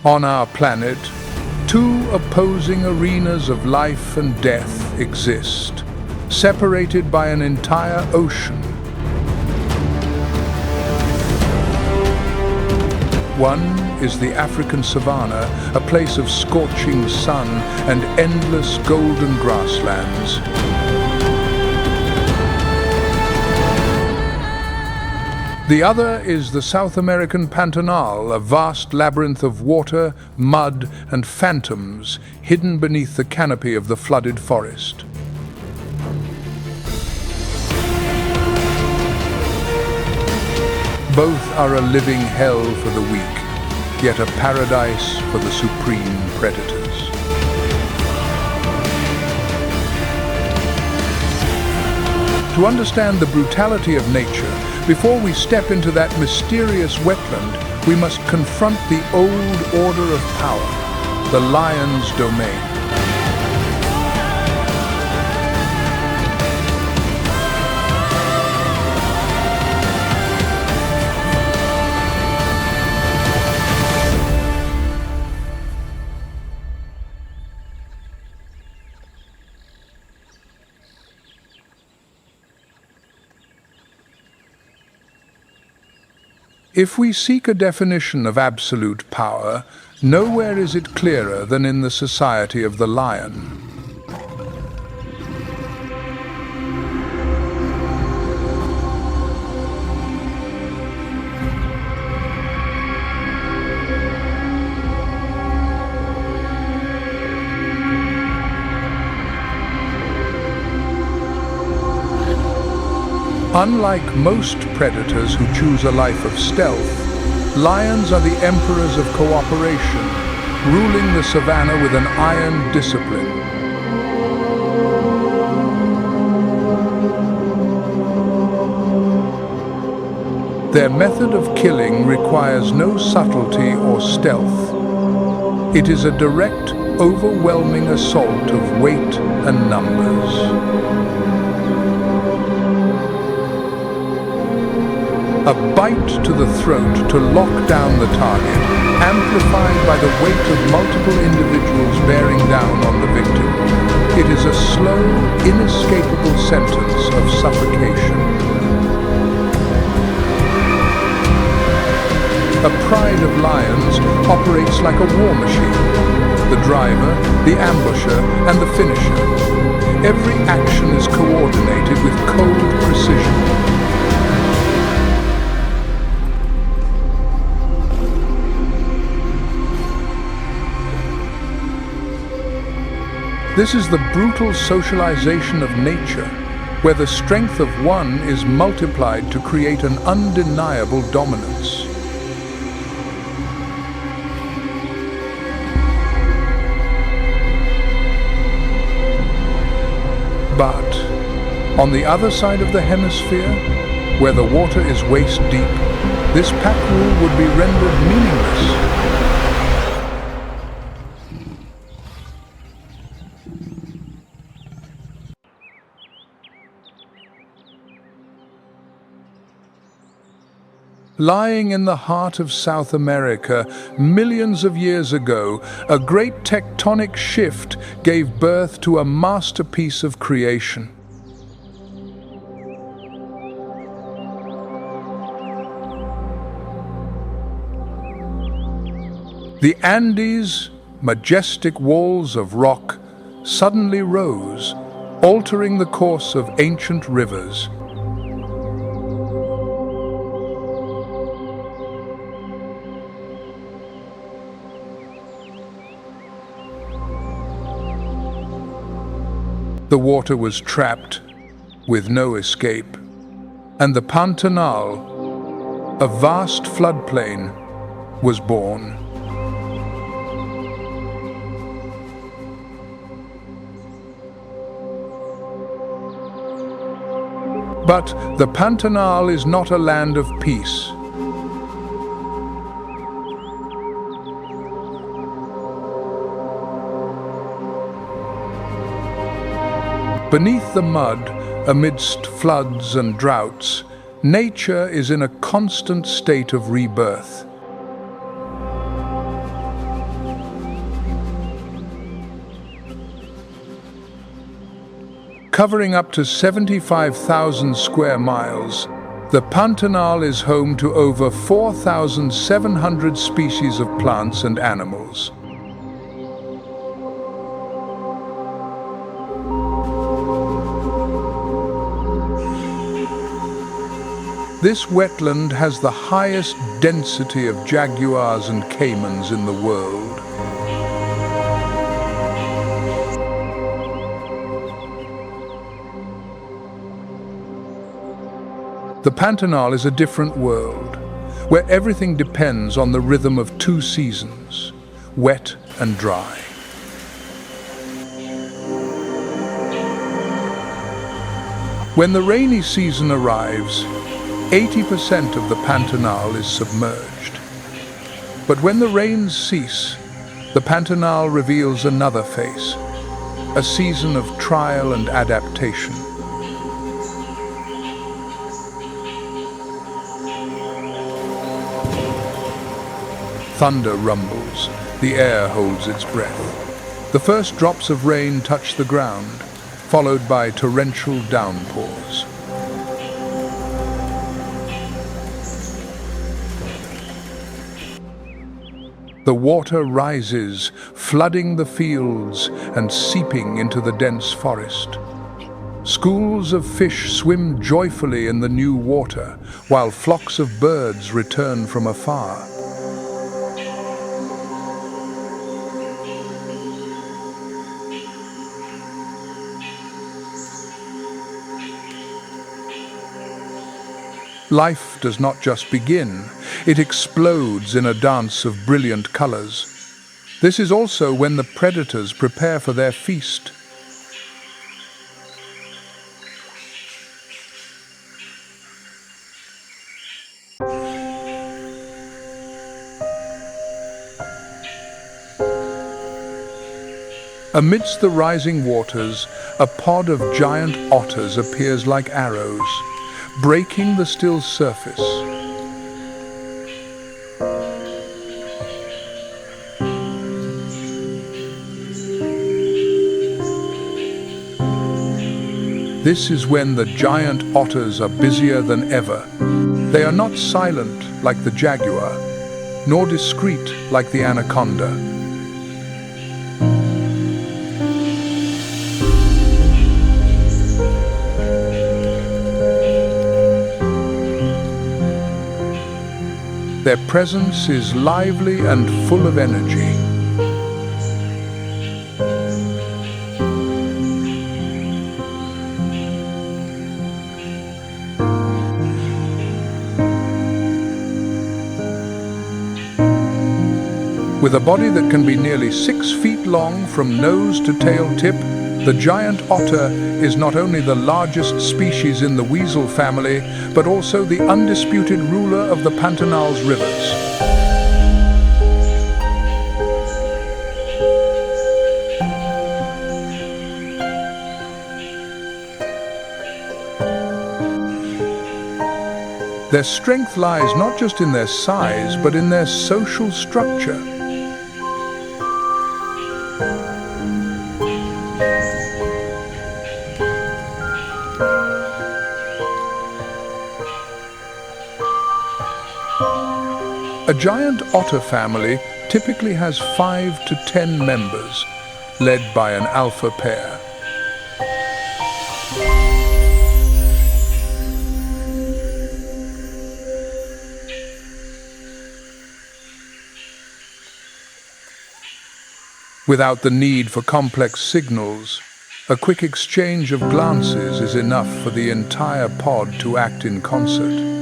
On our planet, two opposing arenas of life and death exist, separated by an entire ocean. One is the African Savanna, a place of scorching sun and endless golden grasslands. The other is the South American Pantanal, a vast labyrinth of water, mud, and phantoms hidden beneath the canopy of the flooded forest. Both are a living hell for the weak, yet a paradise for the supreme predators. To understand the brutality of nature, before we step into that mysterious wetland, we must confront the old order of power, the lion's domain. If we seek a definition of absolute power, nowhere is it clearer than in the society of the lion. Unlike most predators who choose a life of stealth, lions are the emperors of cooperation, ruling the savanna with an iron discipline. Their method of killing requires no subtlety or stealth. It is a direct, overwhelming assault of weight and numbers. A bite to the throat to lock down the target, amplified by the weight of multiple individuals bearing down on the victim. It is a slow, inescapable sentence of suffocation. A pride of lions operates like a war machine. The driver, the ambusher, and the finisher. Every action is coordinated with cold precision. This is the brutal socialization of nature, where the strength of one is multiplied to create an undeniable dominance. But, on the other side of the hemisphere, where the water is waist deep, this pack rule would be rendered meaningless. Lying in the heart of South America, millions of years ago, a great tectonic shift gave birth to a masterpiece of creation. The Andes, majestic walls of rock, suddenly rose, altering the course of ancient rivers. The water was trapped, with no escape, and the Pantanal, a vast floodplain, was born. But the Pantanal is not a land of peace. Beneath the mud, amidst floods and droughts, nature is in a constant state of rebirth. Covering up to 75,000 square miles, the Pantanal is home to over 4,700 species of plants and animals. This wetland has the highest density of jaguars and caimans in the world. The Pantanal is a different world, where everything depends on the rhythm of two seasons, wet and dry. When the rainy season arrives, 80% of the Pantanal is submerged. But when the rains cease, the Pantanal reveals another face, a season of trial and adaptation. Thunder rumbles, the air holds its breath. The first drops of rain touch the ground, followed by torrential downpours. The water rises, flooding the fields and seeping into the dense forest. Schools of fish swim joyfully in the new water, while flocks of birds return from afar. Life does not just begin, it explodes in a dance of brilliant colors. This is also when the predators prepare for their feast. Amidst the rising waters, a pod of giant otters appears like arrows, breaking the still surface. This is when the giant otters are busier than ever. They are not silent like the jaguar, nor discreet like the anaconda. Their presence is lively and full of energy. With a body that can be nearly 6 feet long from nose to tail tip, the giant otter is not only the largest species in the weasel family, but also the undisputed ruler of the Pantanal's rivers. Their strength lies not just in their size, but in their social structure. A giant otter family typically has 5 to 10 members, led by an alpha pair. Without the need for complex signals, a quick exchange of glances is enough for the entire pod to act in concert.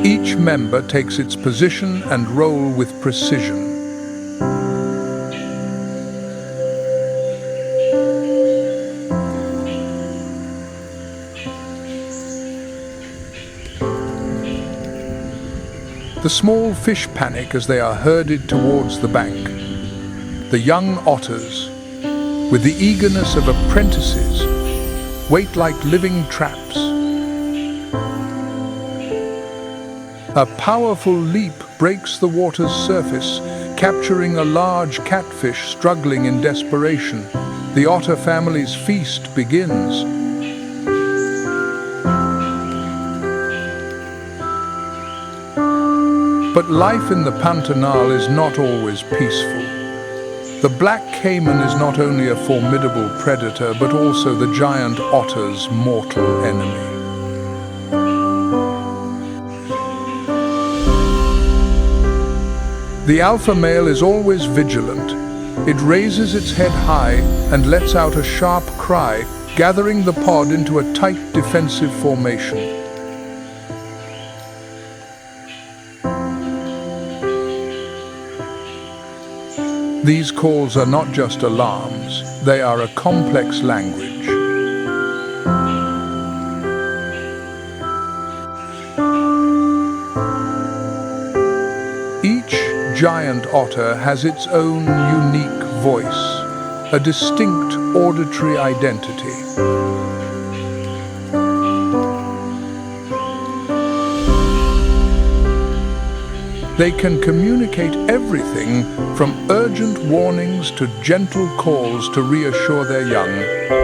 Each member takes its position and role with precision. The small fish panic as they are herded towards the bank. The young otters, with the eagerness of apprentices, wait like living traps. A powerful leap breaks the water's surface, capturing a large catfish struggling in desperation. The otter family's feast begins. But life in the Pantanal is not always peaceful. The black caiman is not only a formidable predator, but also the giant otter's mortal enemy. The alpha male is always vigilant. It raises its head high and lets out a sharp cry, gathering the pod into a tight defensive formation. These calls are not just alarms, they are a complex language. Each giant otter has its own unique voice, a distinct auditory identity. They can communicate everything from urgent warnings to gentle calls to reassure their young.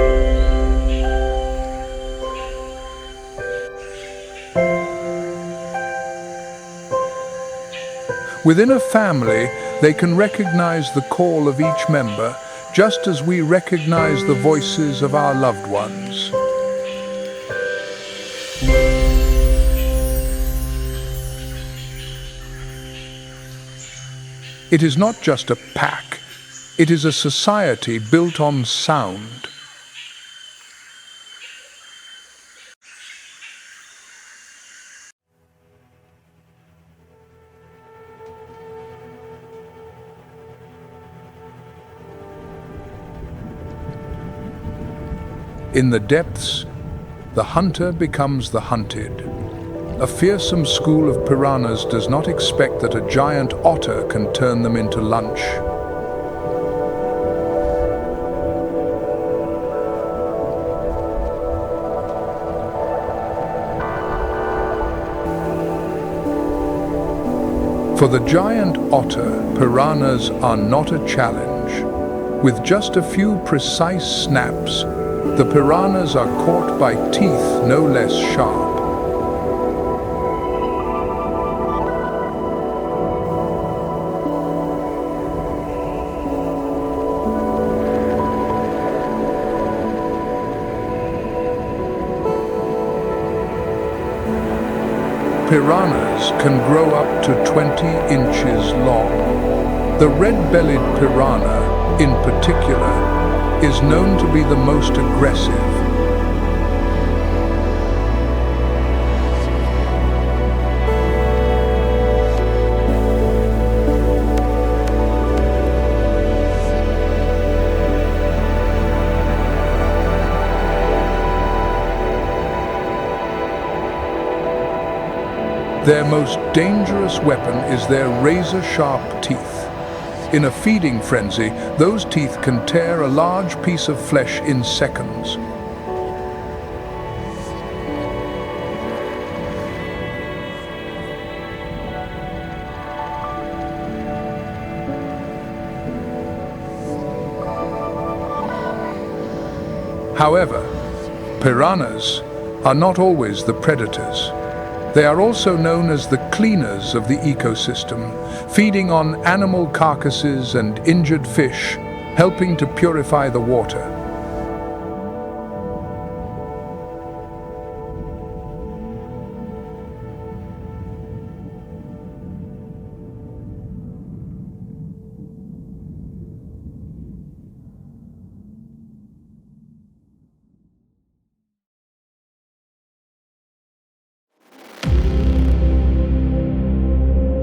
Within a family, they can recognize the call of each member, just as we recognize the voices of our loved ones. It is not just a pack, it is a society built on sound. In the depths, the hunter becomes the hunted. A fearsome school of piranhas does not expect that a giant otter can turn them into lunch. For the giant otter, piranhas are not a challenge. With just a few precise snaps, the piranhas are caught by teeth no less sharp. Piranhas can grow up to 20 inches long. The red-bellied piranha, in particular, is known to be the most aggressive. Their most dangerous weapon is their razor-sharp teeth. In a feeding frenzy, those teeth can tear a large piece of flesh in seconds. However, piranhas are not always the predators. They are also known as the cleaners of the ecosystem, feeding on animal carcasses and injured fish, helping to purify the water.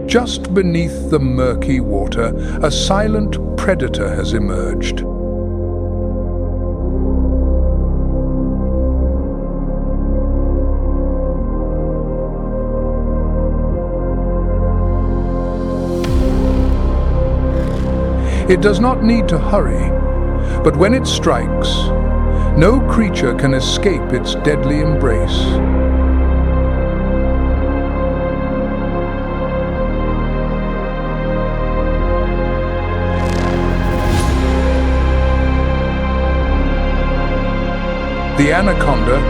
Just beneath the murky water, a silent predator has emerged. It does not need to hurry, but when it strikes, no creature can escape its deadly embrace. The anaconda,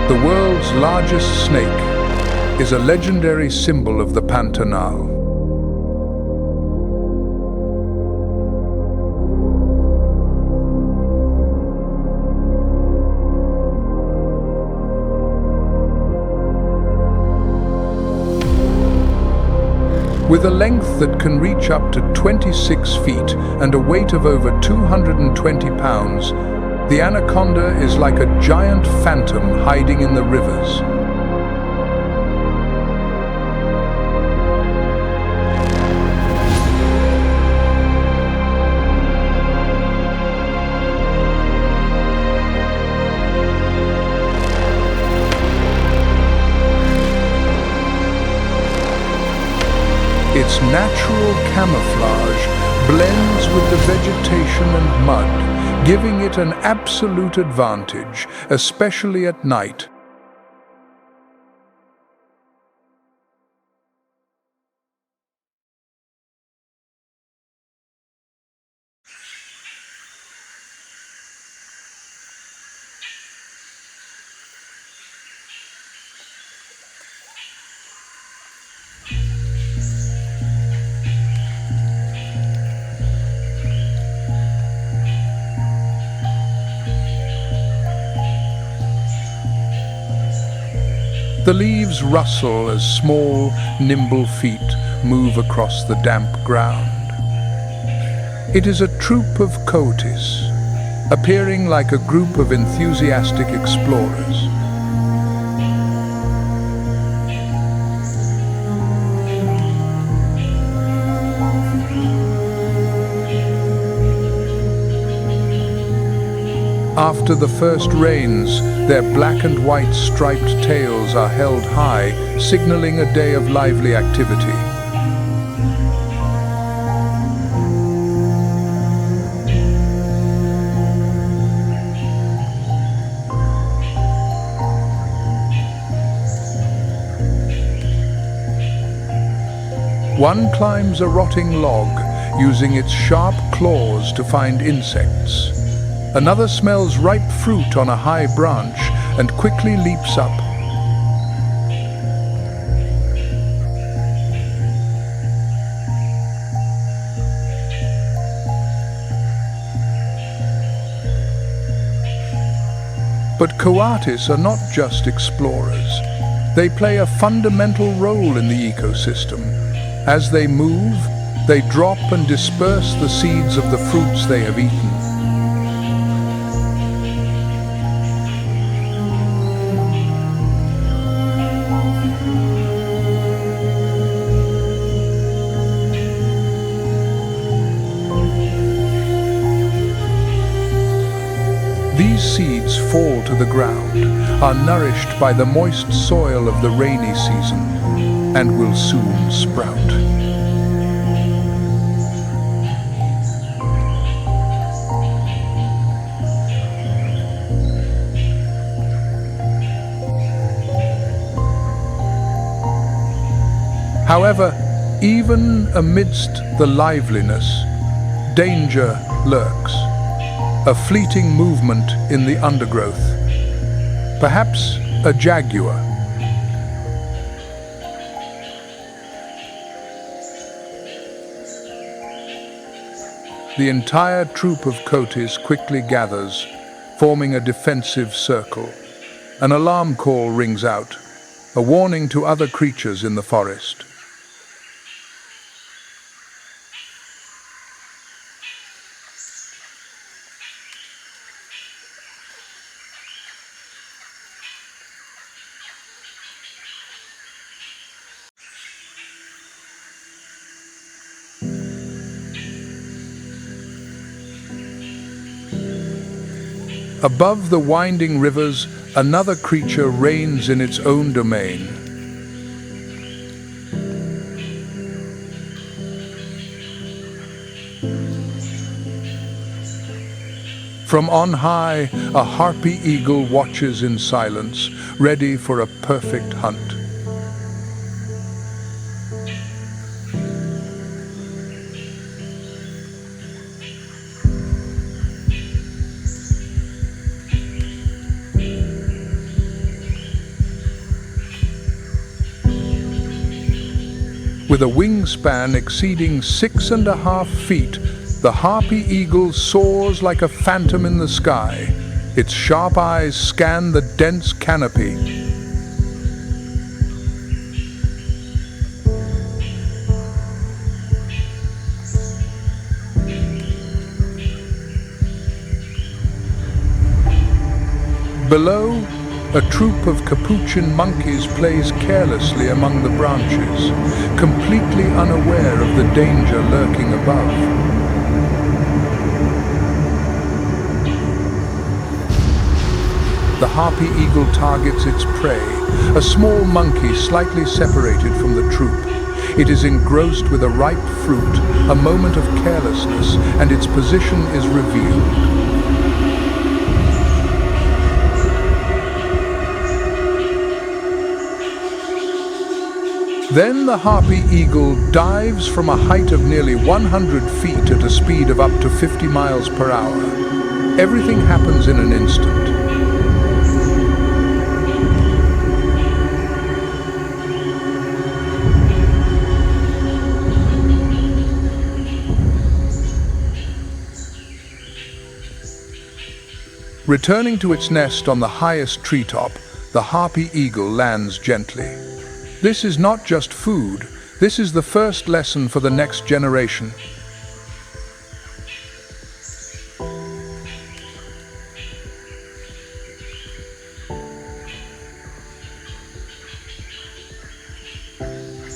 the world's largest snake, is a legendary symbol of the Pantanal. With a length that can reach up to 26 feet and a weight of over 220 pounds, the anaconda is like a giant phantom hiding in the rivers. Its natural camouflage blends with the vegetation and mud, giving it an absolute advantage, especially at night. The leaves rustle as small, nimble feet move across the damp ground. It is a troop of coatis, appearing like a group of enthusiastic explorers. After the first rains, their black and white striped tails are held high, signaling a day of lively activity. One climbs a rotting log, using its sharp claws to find insects. Another smells ripe fruit on a high branch and quickly leaps up. But coatis are not just explorers. They play a fundamental role in the ecosystem. As they move, they drop and disperse the seeds of the fruits they have eaten. These seeds fall to the ground, are nourished by the moist soil of the rainy season, and will soon sprout. However, even amidst the liveliness, danger lurks. A fleeting movement in the undergrowth. Perhaps a jaguar. The entire troop of coatis quickly gathers, forming a defensive circle. An alarm call rings out, a warning to other creatures in the forest. Above the winding rivers, another creature reigns in its own domain. From on high, a harpy eagle watches in silence, ready for a perfect hunt. With a wingspan exceeding 6.5 feet, the harpy eagle soars like a phantom in the sky. Its sharp eyes scan the dense canopy. Below, a troop of capuchin monkeys plays carelessly among the branches, completely unaware of the danger lurking above. The harpy eagle targets its prey, a small monkey slightly separated from the troop. It is engrossed with a ripe fruit, a moment of carelessness, and its position is revealed. Then the harpy eagle dives from a height of nearly 100 feet at a speed of up to 50 miles per hour. Everything happens in an instant. Returning to its nest on the highest treetop, the harpy eagle lands gently. This is not just food, this is the first lesson for the next generation.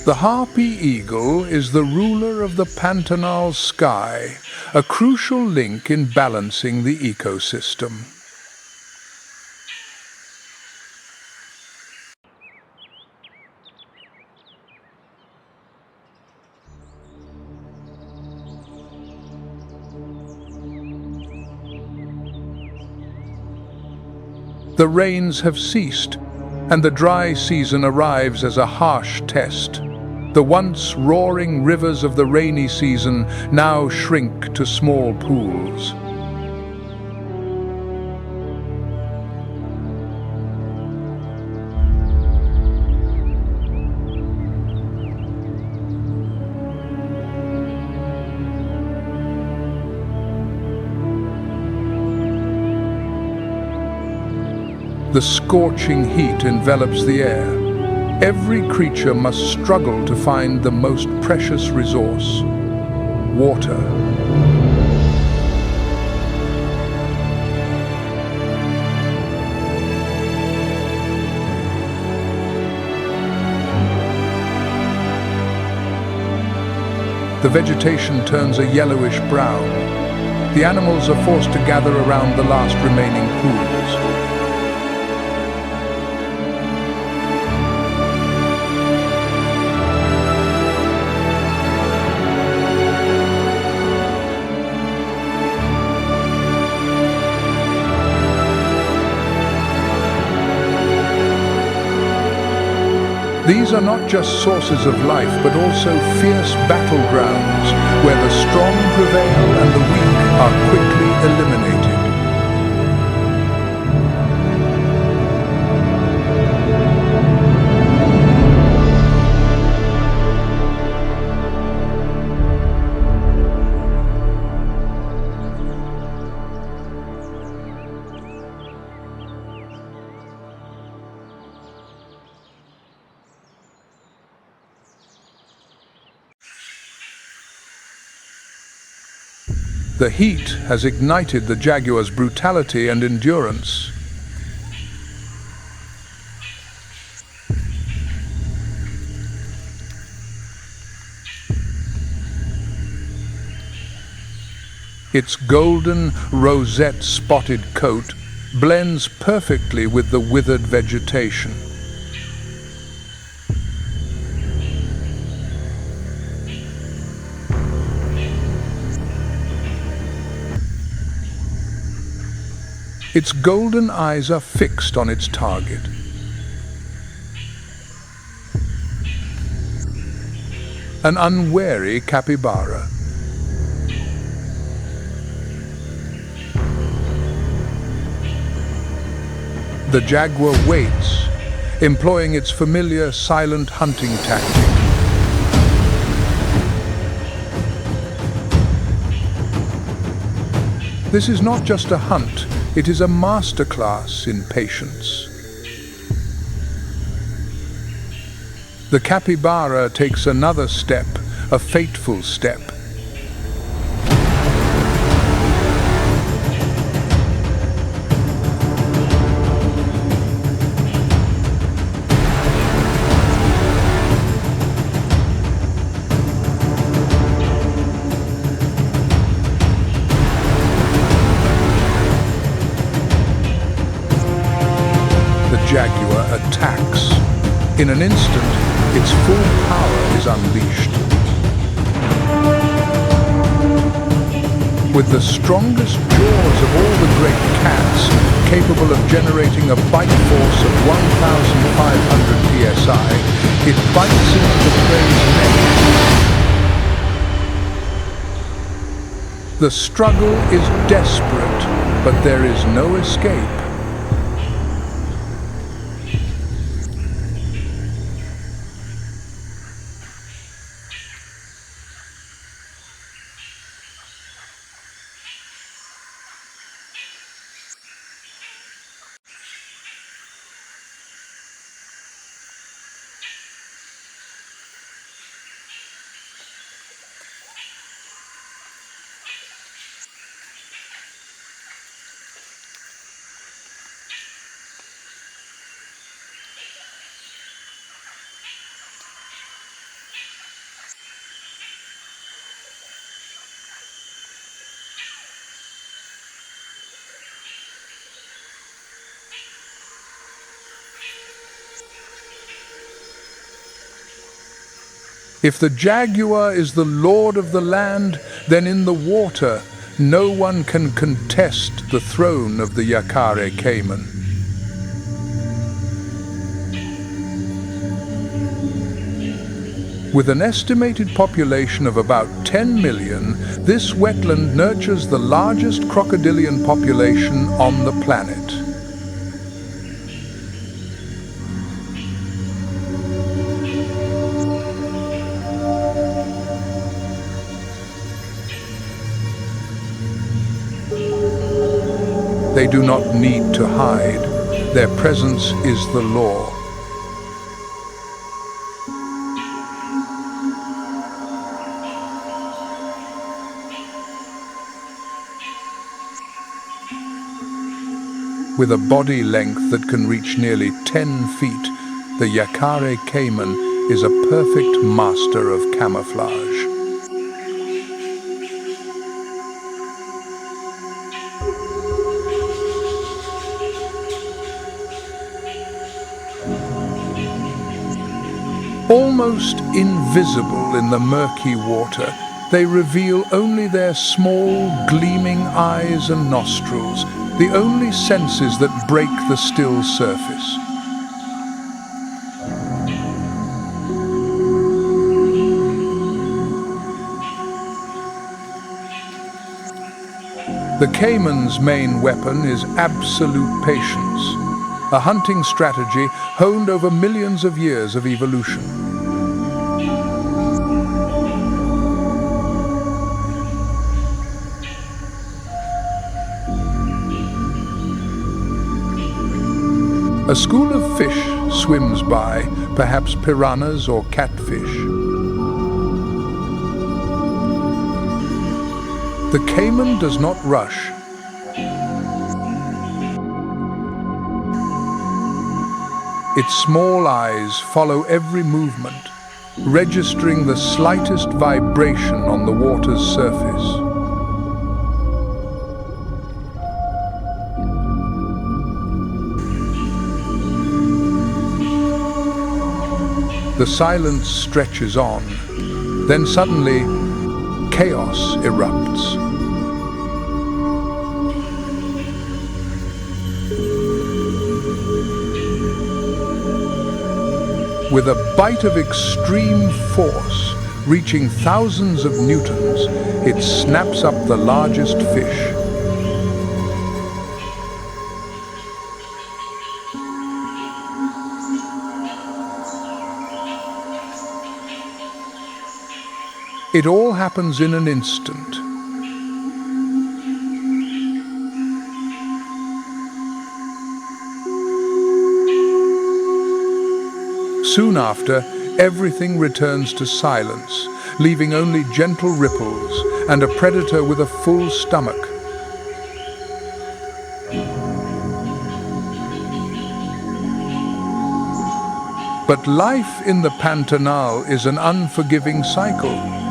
The harpy eagle is the ruler of the Pantanal sky, a crucial link in balancing the ecosystem. The rains have ceased, and the dry season arrives as a harsh test. The once roaring rivers of the rainy season now shrink to small pools. The scorching heat envelops the air. Every creature must struggle to find the most precious resource: water. The vegetation turns a yellowish brown. The animals are forced to gather around the last remaining pools. These are not just sources of life, but also fierce battlegrounds where the strong prevail and the weak are quickly eliminated. The heat has ignited the jaguar's brutality and endurance. Its golden, rosette-spotted coat blends perfectly with the withered vegetation. Its golden eyes are fixed on its target. An unwary capybara. The jaguar waits, employing its familiar silent hunting tactic. This is not just a hunt, it is a masterclass in patience. The capybara takes another step, a fateful step. Jaguar attacks. In an instant, its full power is unleashed. With the strongest jaws of all the great cats, capable of generating a bite force of 1,500 psi, it bites into the prey's neck. The struggle is desperate, but there is no escape. If the jaguar is the lord of the land, then in the water, no one can contest the throne of the Yakare caiman. With an estimated population of about 10 million, this wetland nurtures the largest crocodilian population on the planet. They do not need to hide. Their presence is the law. With a body length that can reach nearly 10 feet, the Yakare caiman is a perfect master of camouflage. Almost invisible in the murky water, they reveal only their small, gleaming eyes and nostrils, the only senses that break the still surface. The caiman's main weapon is absolute patience, a hunting strategy honed over millions of years of evolution. A school of fish swims by, perhaps piranhas or catfish. The caiman does not rush. Its small eyes follow every movement, registering the slightest vibration on the water's surface. The silence stretches on. Then suddenly, chaos erupts. With a bite of extreme force, reaching thousands of newtons, it snaps up the largest fish. It all happens in an instant. Soon after, everything returns to silence, leaving only gentle ripples and a predator with a full stomach. But life in the Pantanal is an unforgiving cycle.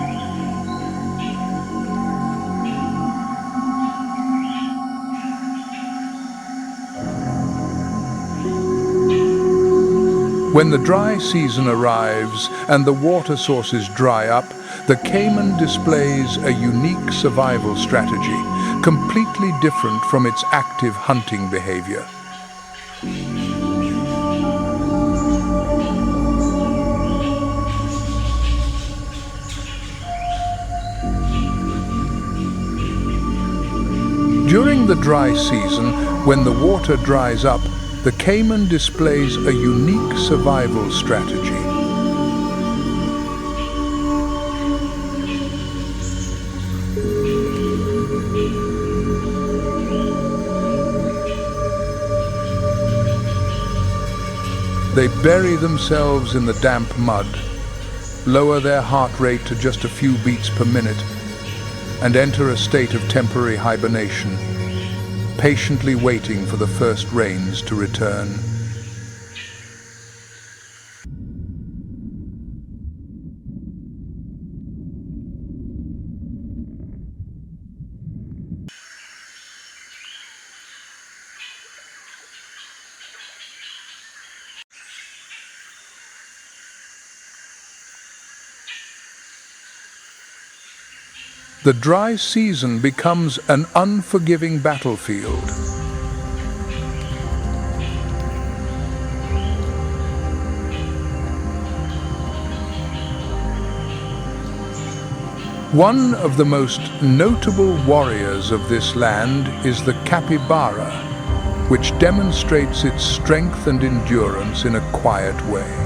When the dry season arrives and the water sources dry up, the caiman displays a unique survival strategy, completely different from its active hunting behavior. During the dry season, when the water dries up, the caiman displays a unique survival strategy. They bury themselves in the damp mud, lower their heart rate to just a few beats per minute, and enter a state of temporary hibernation, patiently waiting for the first rains to return. The dry season becomes an unforgiving battlefield. One of the most notable warriors of this land is the capybara, which demonstrates its strength and endurance in a quiet way.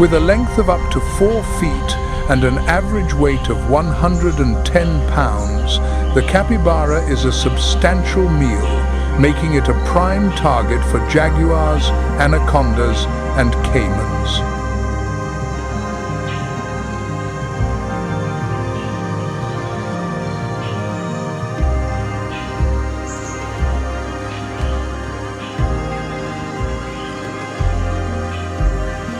With a length of up to 4 feet and an average weight of 110 pounds, the capybara is a substantial meal, making it a prime target for jaguars, anacondas, and caimans.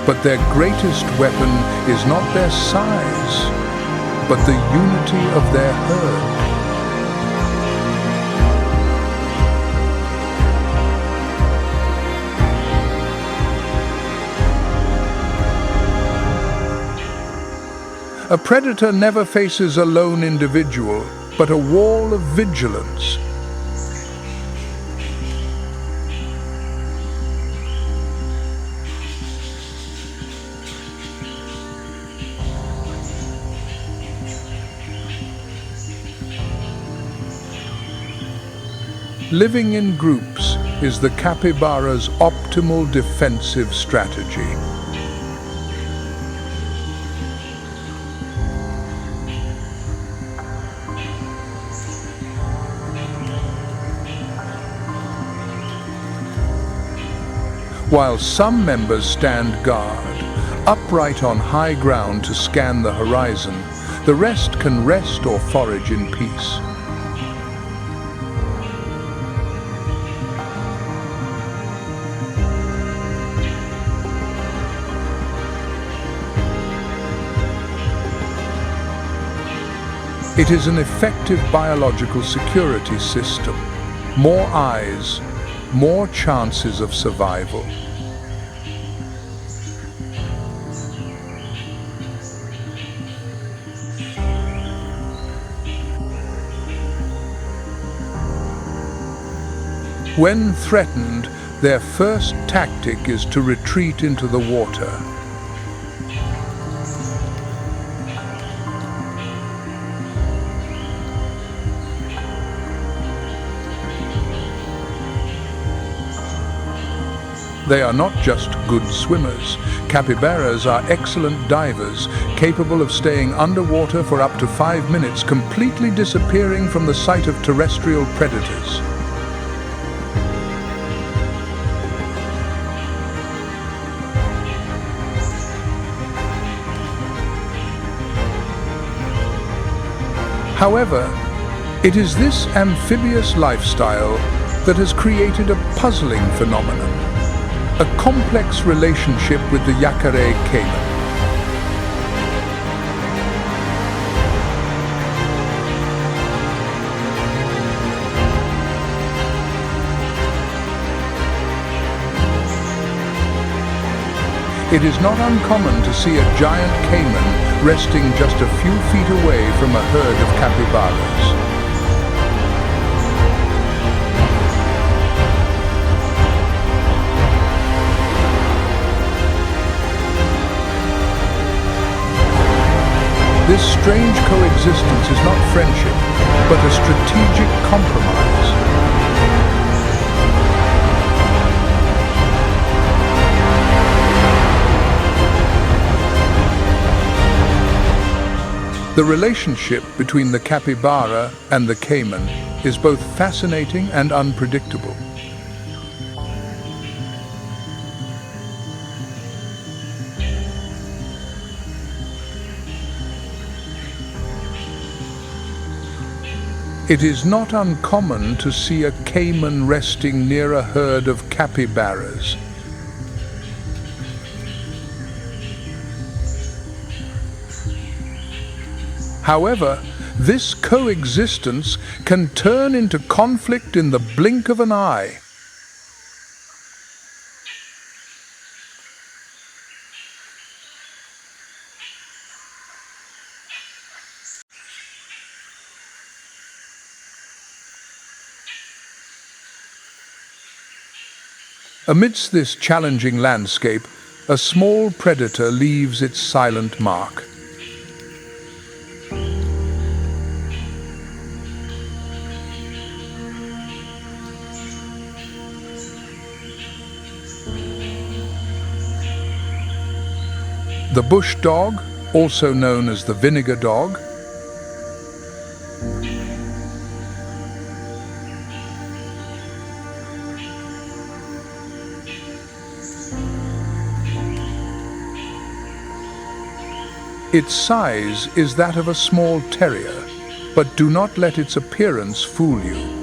But their greatest weapon is not their size, but the unity of their herd. A predator never faces a lone individual, but a wall of vigilance. Living in groups is the capybara's optimal defensive strategy. While some members stand guard, upright on high ground to scan the horizon, the rest can rest or forage in peace. It is an effective biological security system. More eyes, more chances of survival. When threatened, their first tactic is to retreat into the water. They are not just good swimmers. Capybaras are excellent divers, capable of staying underwater for up to 5 minutes, completely disappearing from the sight of terrestrial predators. However, it is this amphibious lifestyle that has created a puzzling phenomenon, a complex relationship with the Yacaré caiman. It is not uncommon to see a giant caiman resting just a few feet away from a herd of capybaras. This strange coexistence is not friendship, but a strategic compromise. The relationship between the capybara and the caiman is both fascinating and unpredictable. It is not uncommon to see a caiman resting near a herd of capybaras. However, this coexistence can turn into conflict in the blink of an eye. Amidst this challenging landscape, a small predator leaves its silent mark. The bush dog, also known as the vinegar dog, its size is that of a small terrier, but do not let its appearance fool you.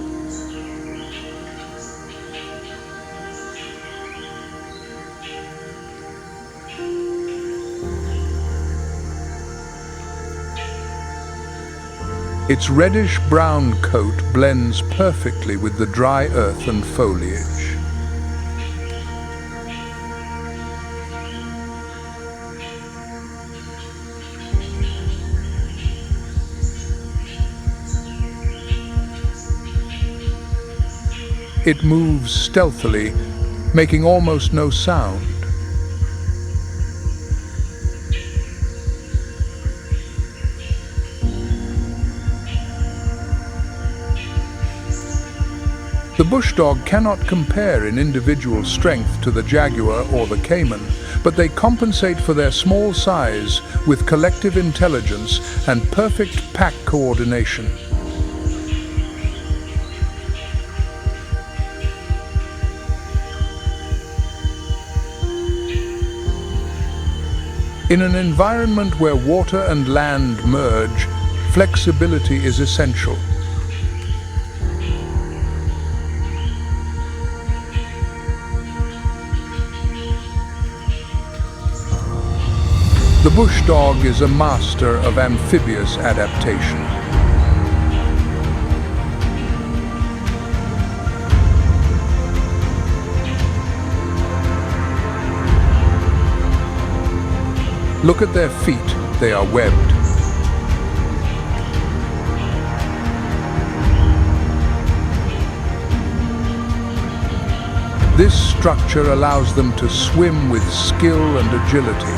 Its reddish-brown coat blends perfectly with the dry earth and foliage. It moves stealthily, making almost no sound. The bush dog cannot compare in individual strength to the jaguar or the caiman, but they compensate for their small size with collective intelligence and perfect pack coordination. In an environment where water and land merge, flexibility is essential. The bush dog is a master of amphibious adaptation. Look at their feet, they are webbed. This structure allows them to swim with skill and agility,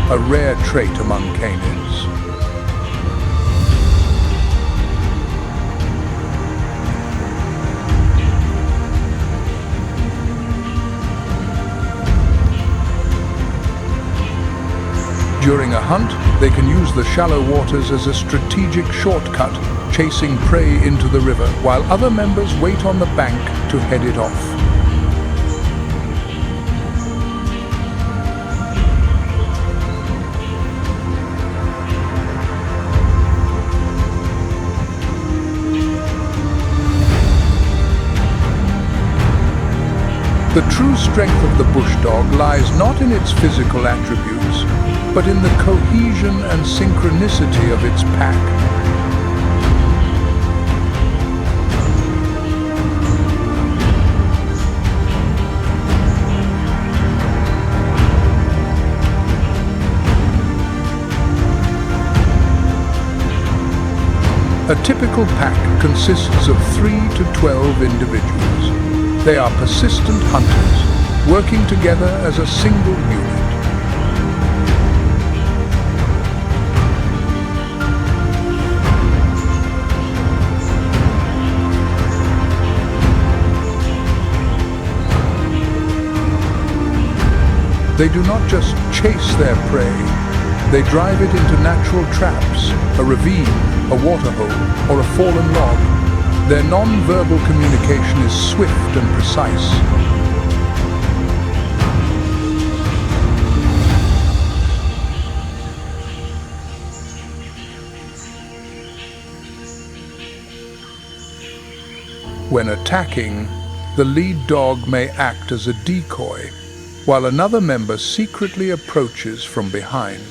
a rare trait among canids. During a hunt, they can use the shallow waters as a strategic shortcut, chasing prey into the river, while other members wait on the bank to head it off. The true strength of the bush dog lies not in its physical attributes, but in the cohesion and synchronicity of its pack. A typical pack consists of 3 to 12 individuals. They are persistent hunters, working together as a single unit. They do not just chase their prey, they drive it into natural traps, a ravine, a waterhole, or a fallen log. Their non-verbal communication is swift and precise. When attacking, the lead dog may act as a decoy, while another member secretly approaches from behind.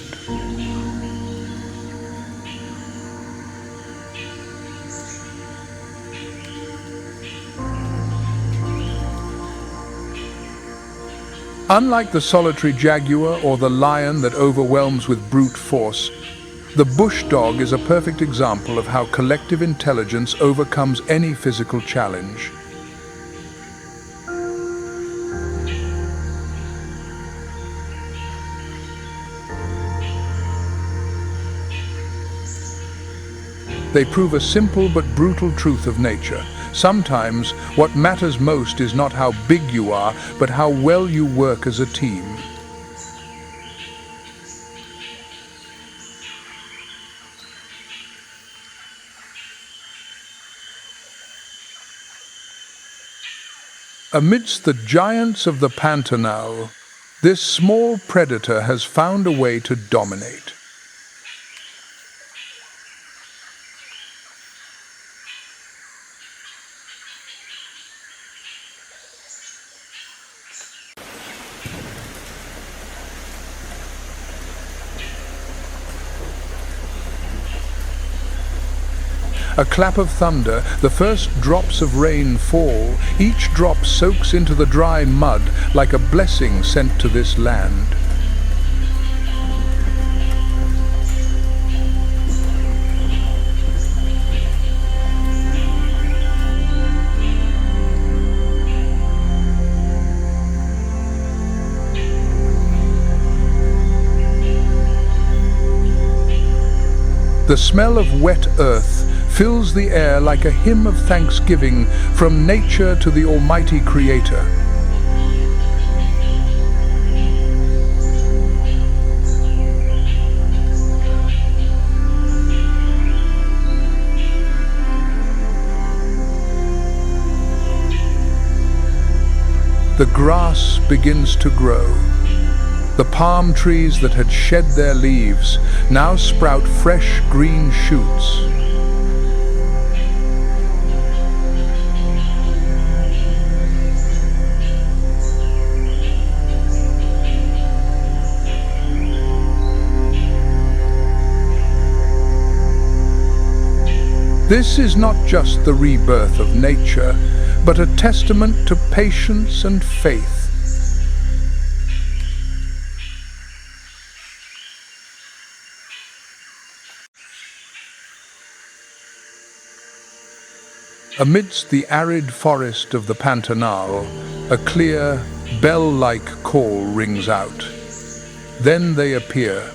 Unlike the solitary jaguar or the lion that overwhelms with brute force, the bush dog is a perfect example of how collective intelligence overcomes any physical challenge. They prove a simple but brutal truth of nature. Sometimes, what matters most is not how big you are, but how well you work as a team. Amidst the giants of the Pantanal, this small predator has found a way to dominate. A clap of thunder, the first drops of rain fall. Each drop soaks into the dry mud like a blessing sent to this land. The smell of wet earth fills the air like a hymn of thanksgiving from nature to the Almighty Creator. The grass begins to grow. The palm trees that had shed their leaves now sprout fresh green shoots. This is not just the rebirth of nature, but a testament to patience and faith. Amidst the arid forest of the Pantanal, a clear, bell-like call rings out. Then they appear.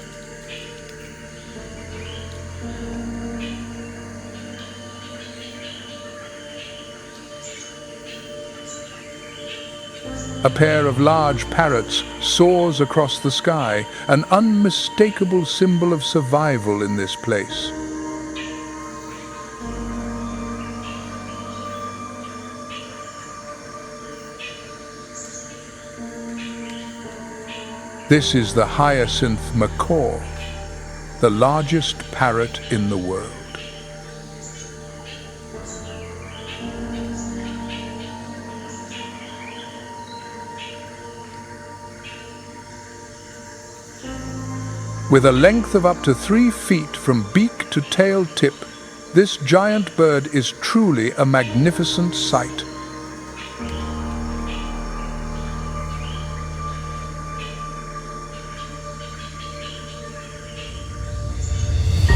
A pair of large parrots soars across the sky, an unmistakable symbol of survival in this place. This is the hyacinth macaw, the largest parrot in the world. With a length of up to 3 feet from beak to tail tip, this giant bird is truly a magnificent sight.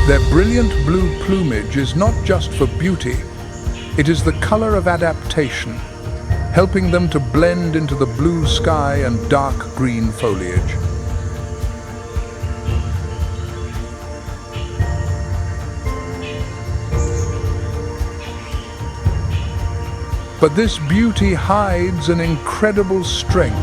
Their brilliant blue plumage is not just for beauty, it is the color of adaptation, helping them to blend into the blue sky and dark green foliage. But this beauty hides an incredible strength.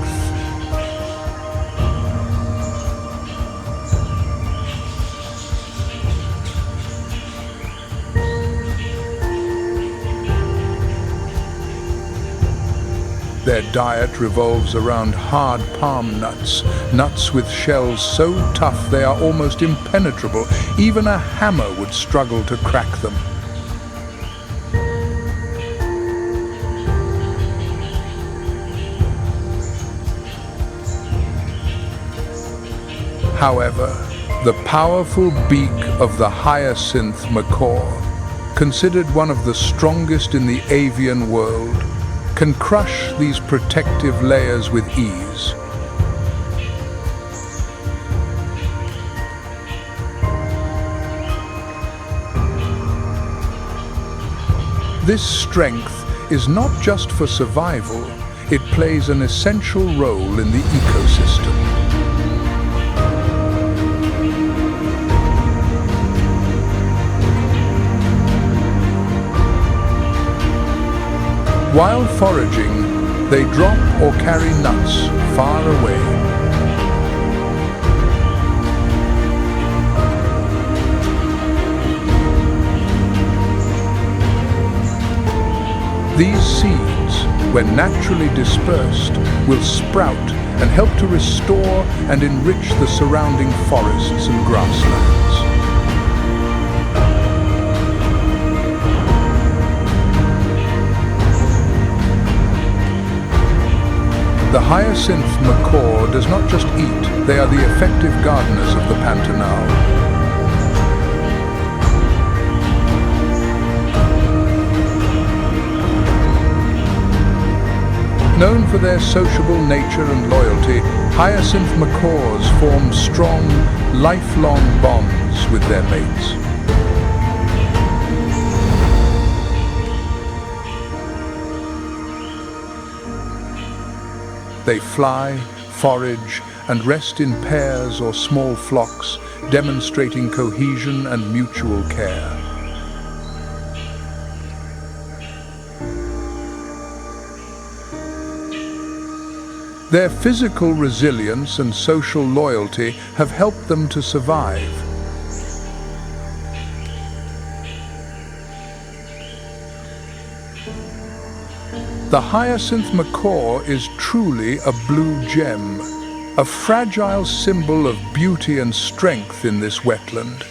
Their diet revolves around hard palm nuts, nuts with shells so tough they are almost impenetrable. Even a hammer would struggle to crack them. However, the powerful beak of the hyacinth macaw, considered one of the strongest in the avian world, can crush these protective layers with ease. This strength is not just for survival, it plays an essential role in the ecosystem. While foraging, they drop or carry nuts far away. These seeds, when naturally dispersed, will sprout and help to restore and enrich the surrounding forests and grasslands. The hyacinth macaw does not just eat, they are the effective gardeners of the Pantanal. Known for their sociable nature and loyalty, hyacinth macaws form strong, lifelong bonds with their mates. They fly, forage, and rest in pairs or small flocks, demonstrating cohesion and mutual care. Their physical resilience and social loyalty have helped them to survive. The hyacinth macaw is truly a blue gem, a fragile symbol of beauty and strength in this wetland.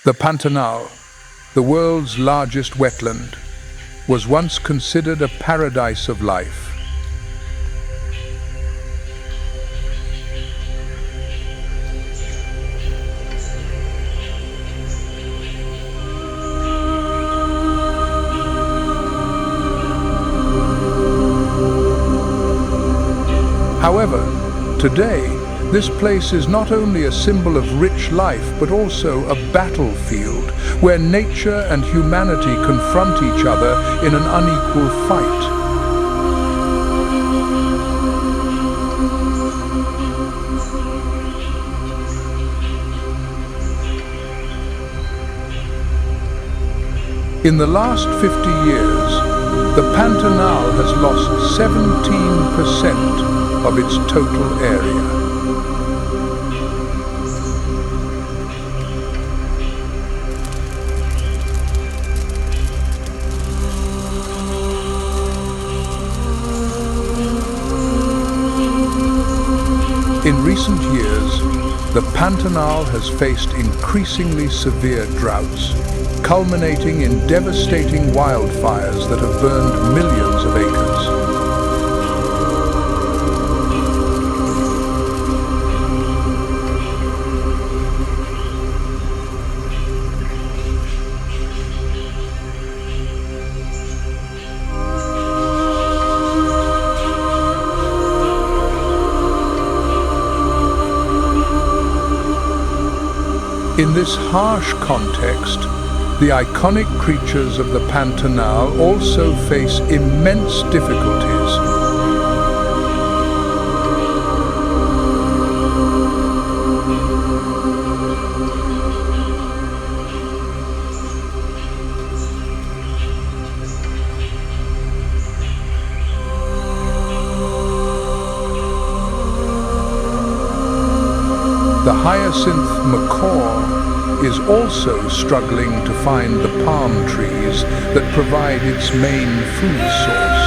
The Pantanal, the world's largest wetland, was once considered a paradise of life. However, today, This place is not only a symbol of rich life, but also a battlefield where nature and humanity confront each other in an unequal fight. In the last 50 years, the Pantanal has lost 17% of its total area. In recent years, the Pantanal has faced increasingly severe droughts, culminating in devastating wildfires that have burned millions of acres. In this harsh context, the iconic creatures of the Pantanal also face immense difficulties. The hyacinth macaw is also struggling to find the palm trees that provide its main food source.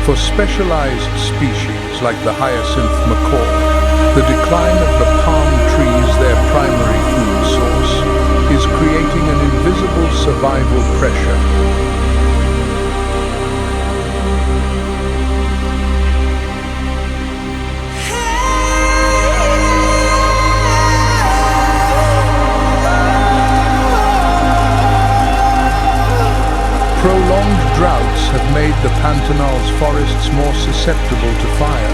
For specialized species like the hyacinth macaw, the decline of the palm trees, their primary food source, is creating an invisible survival pressure. Prolonged droughts have made the Pantanal's forests more susceptible to fire.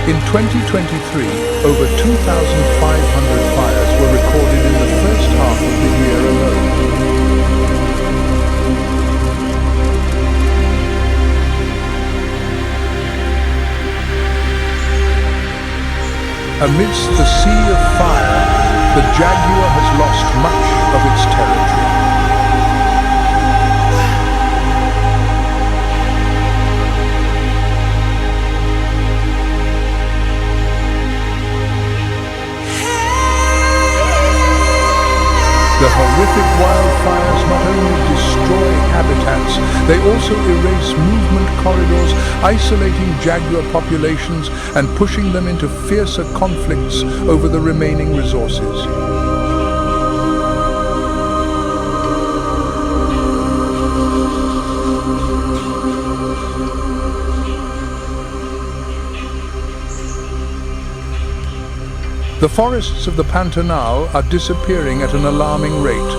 In 2023, over 2,500 fires were recorded in the first half of the year alone. Amidst the sea of fire, the jaguar has lost much of its territory. The horrific wildfires not only destroy habitats, they also erase movement corridors, isolating jaguar populations and pushing them into fiercer conflicts over the remaining resources. The forests of the Pantanal are disappearing at an alarming rate.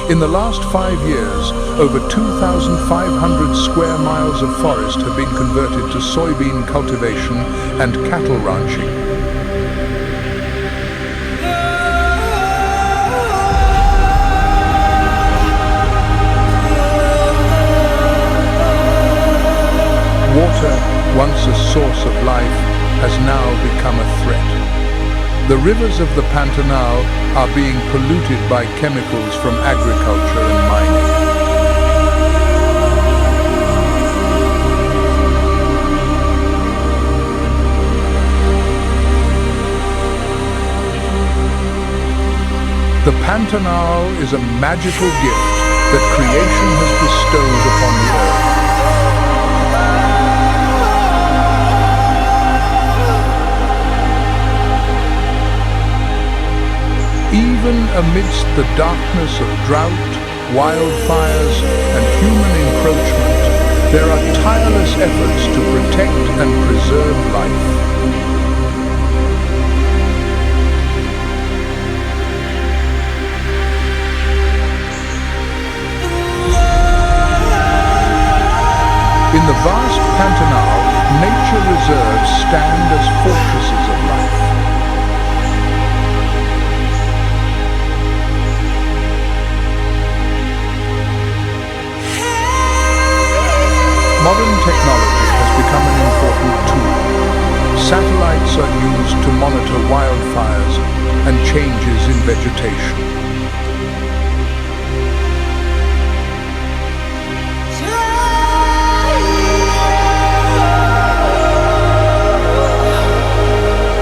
In the last 5 years, over 2,500 square miles of forest have been converted to soybean cultivation and cattle ranching. Water, once a source of life, has now become a threat. The rivers of the Pantanal are being polluted by chemicals from agriculture and mining. The Pantanal is a magical gift that creation has bestowed upon the earth. Even amidst the darkness of drought, wildfires, and human encroachment, there are tireless efforts to protect and preserve life. reserves stand as fortresses of life. Modern technology has become an important tool. Satellites are used to monitor wildfires and changes in vegetation.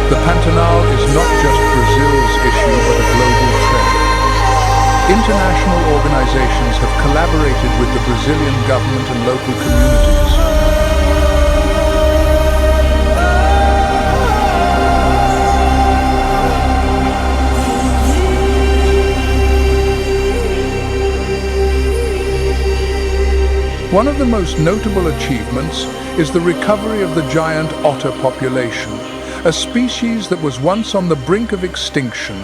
The Pantanal is not just Brazil's issue, but a global trend. International organizations have collaborated with the Brazilian government and local communities. One of the most notable achievements is the recovery of the giant otter population, a species that was once on the brink of extinction.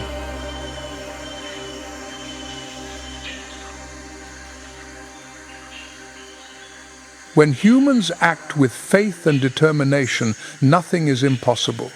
When humans act with faith and determination, nothing is impossible.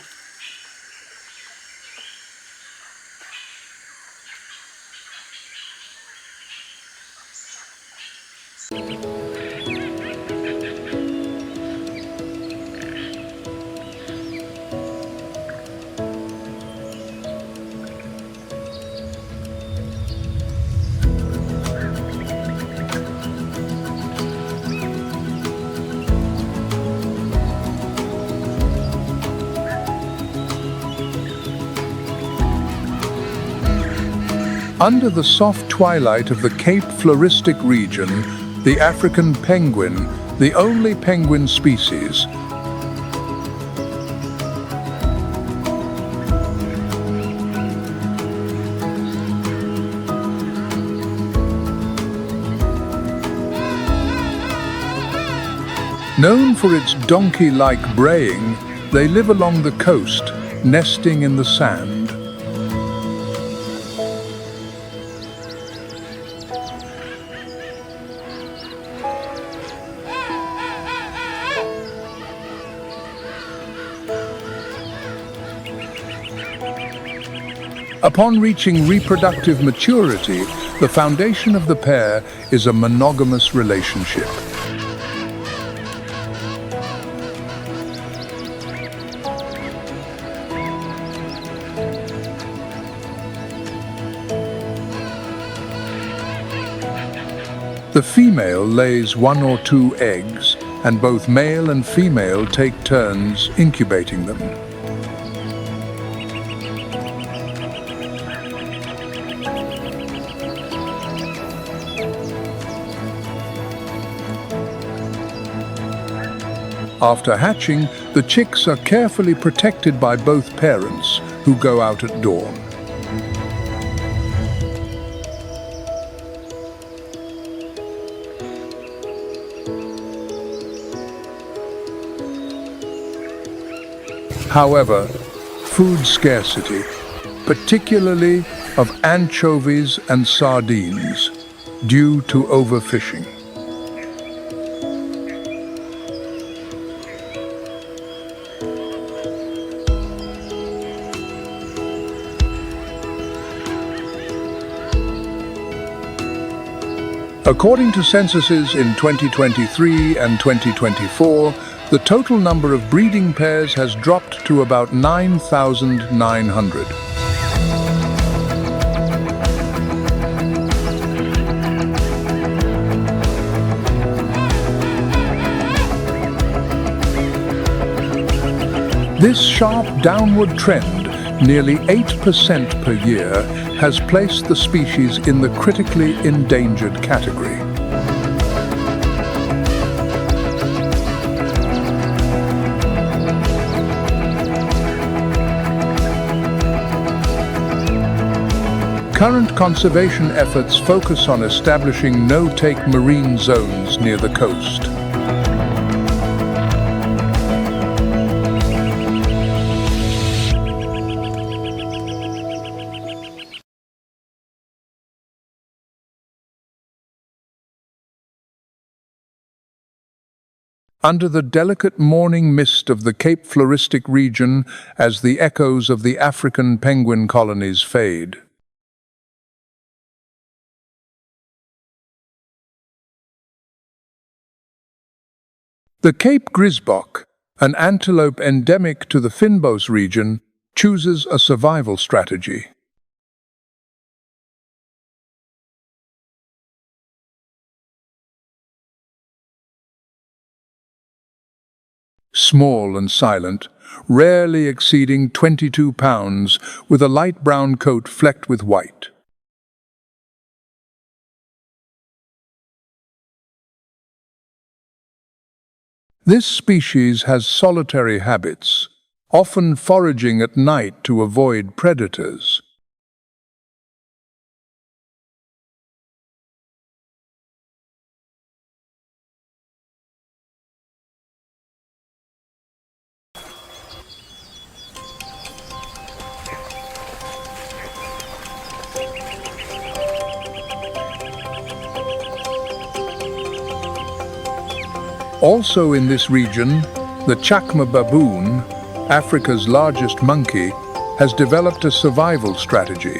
Under the soft twilight of the Cape Floristic region, the African penguin, the only penguin species, known for its donkey-like braying, they live along the coast, nesting in the sand. Upon reaching reproductive maturity, the foundation of the pair is a monogamous relationship. The female lays 1 or 2 eggs, and both male and female take turns incubating them. After hatching, the chicks are carefully protected by both parents, who go out at dawn. However, food scarcity, particularly of anchovies and sardines, due to overfishing. According to censuses in 2023 and 2024, the total number of breeding pairs has dropped to about 9,900. This sharp downward trend, nearly 8% per year, has placed the species in the critically endangered category. Current conservation efforts focus on establishing no-take marine zones near the coast. under the delicate morning mist of the Cape Floristic region as the echoes of the African penguin colonies fade. The Cape Griesbok, an antelope endemic to the Fynbos region, chooses a survival strategy. Small and silent, rarely exceeding 22 pounds, with a light brown coat flecked with white. This species has solitary habits, often foraging at night to avoid predators. Also in this region, the chacma baboon, Africa's largest monkey, has developed a survival strategy.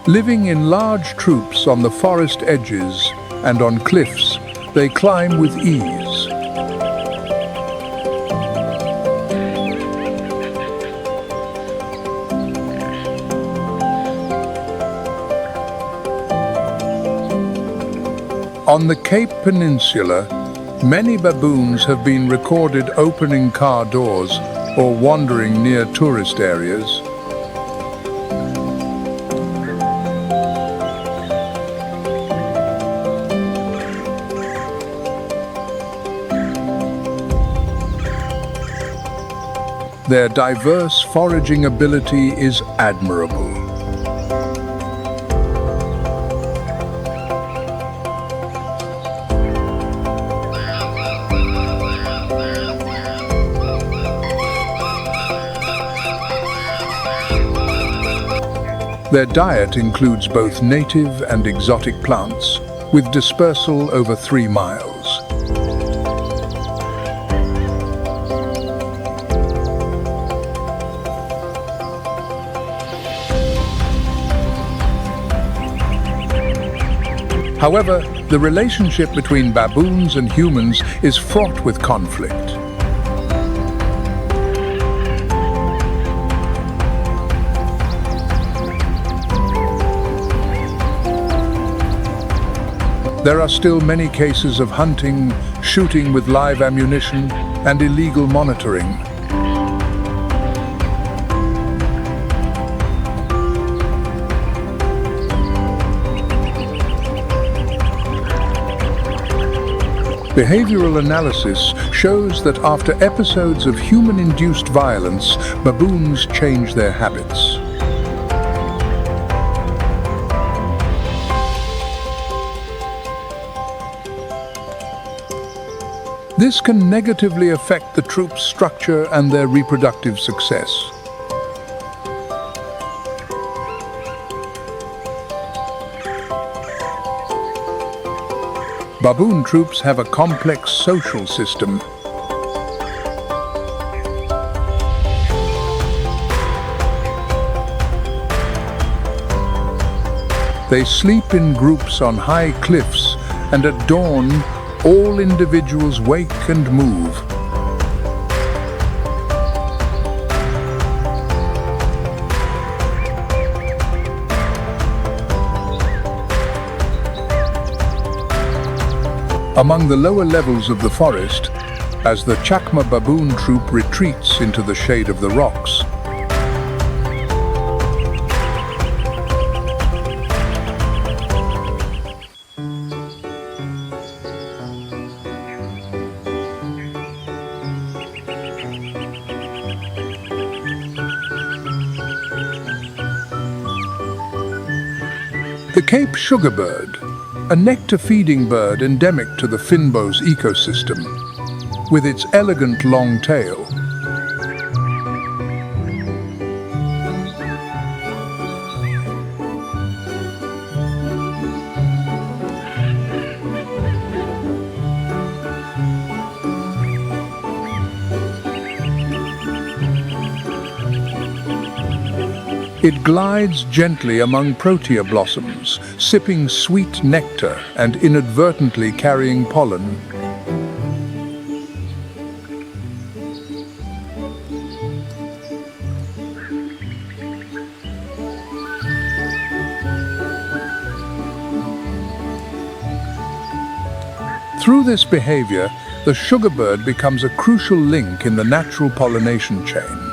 Living in large troops on the forest edges and on cliffs, they climb with ease. On the Cape Peninsula, many baboons have been recorded opening car doors or wandering near tourist areas. Their diverse foraging ability is admirable. Their diet includes both native and exotic plants, with dispersal over 3 miles. However, the relationship between baboons and humans is fraught with conflict. There are still many cases of hunting, shooting with live ammunition, and illegal monitoring. Behavioral analysis shows that after episodes of human-induced violence, baboons change their habits. This can negatively affect the troop's structure and their reproductive success. Baboon troops have a complex social system. They sleep in groups on high cliffs, and at dawn, all individuals wake and move. Among the lower levels of the forest, as the chacma baboon troop retreats into the shade of the rocks, the Cape sugarbird, a nectar-feeding bird endemic to the Fynbos ecosystem, with its elegant long tail, It glides gently among protea blossoms, sipping sweet nectar and inadvertently carrying pollen. Through this behavior, the sugarbird becomes a crucial link in the natural pollination chain.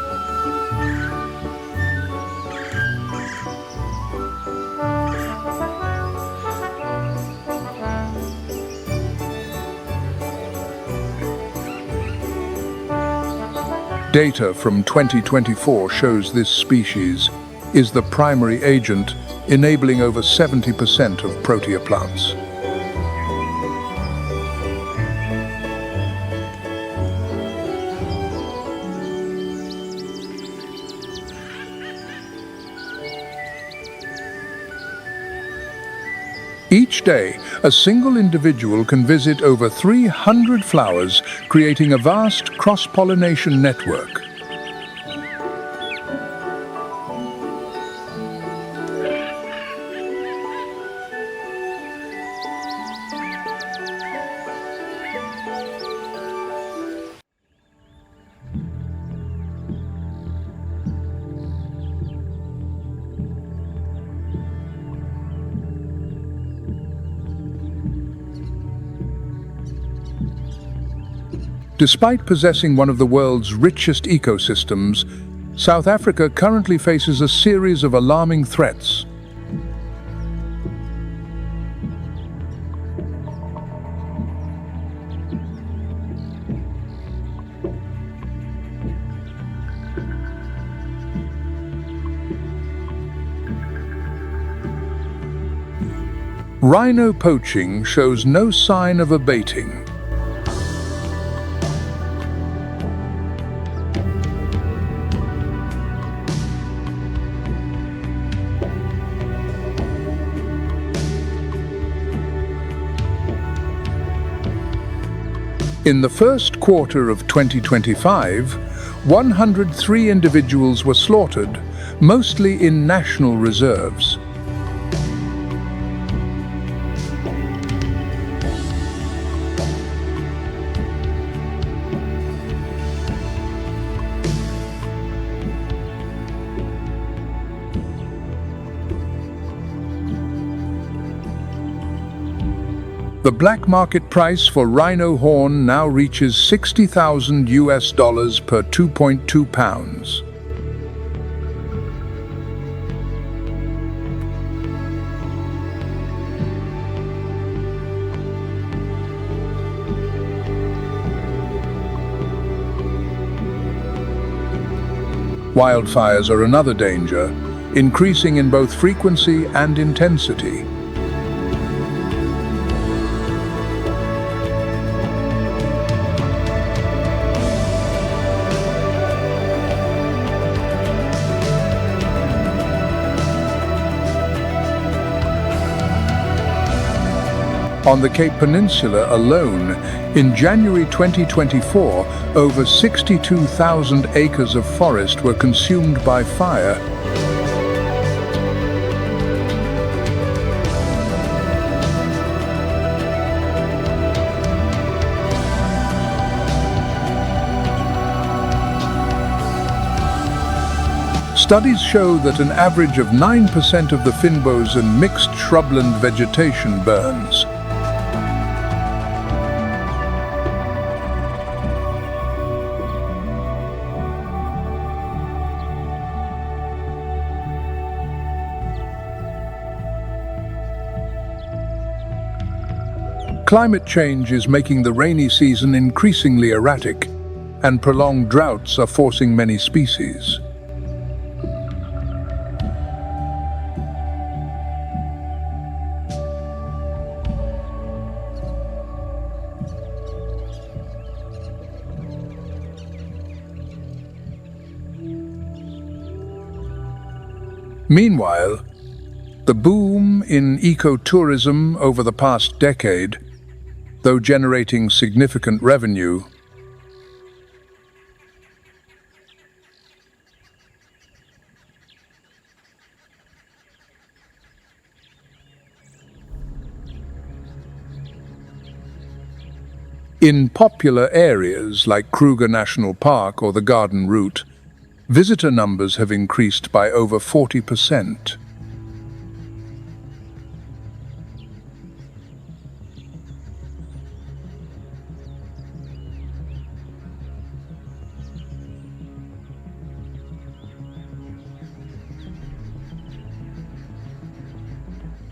Data from 2024 shows this species is the primary agent enabling over 70% of protea plants. Each day, a single individual can visit over 300 flowers, creating a vast cross-pollination network. Despite possessing one of the world's richest ecosystems, South Africa currently faces a series of alarming threats. Rhino poaching shows no sign of abating. In the first quarter of 2025, 103 individuals were slaughtered, mostly in national reserves. The black market price for rhino horn now reaches $60,000 per 2.2 pounds. Wildfires are another danger, increasing in both frequency and intensity. On the Cape Peninsula alone, in January 2024, over 62,000 acres of forest were consumed by fire. Studies show that an average of 9% of the fynbos and mixed shrubland vegetation burns. Climate change is making the rainy season increasingly erratic, and prolonged droughts are forcing many species. Meanwhile, the boom in ecotourism over the past decade, though generating significant revenue, In popular areas like Kruger National Park or the Garden Route, visitor numbers have increased by over 40%.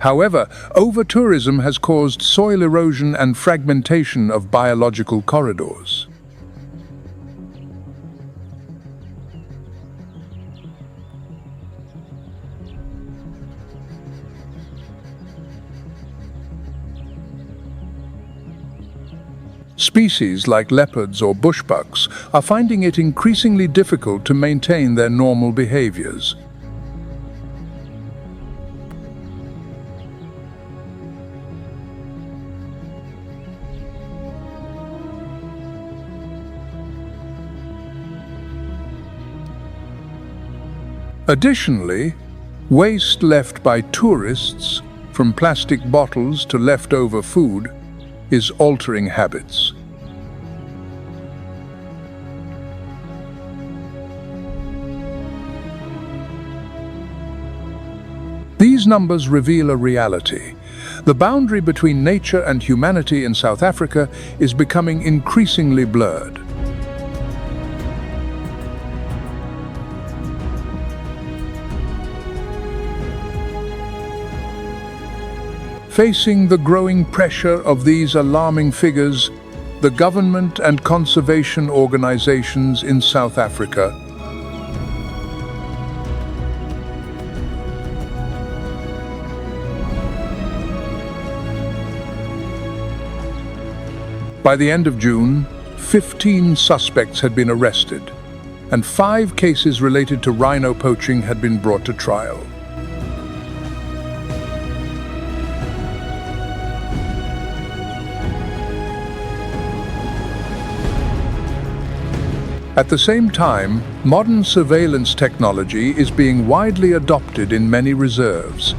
However, over-tourism has caused soil erosion and fragmentation of biological corridors. Species like leopards or bushbucks are finding it increasingly difficult to maintain their normal behaviors. Additionally, waste left by tourists, from plastic bottles to leftover food, is altering habits. These numbers reveal a reality. The boundary between nature and humanity in South Africa is becoming increasingly blurred. Facing the growing pressure of these alarming figures, the government and conservation organizations in South Africa By the end of June, 15 suspects had been arrested, and 5 cases related to rhino poaching had been brought to trial. At the same time, modern surveillance technology is being widely adopted in many reserves.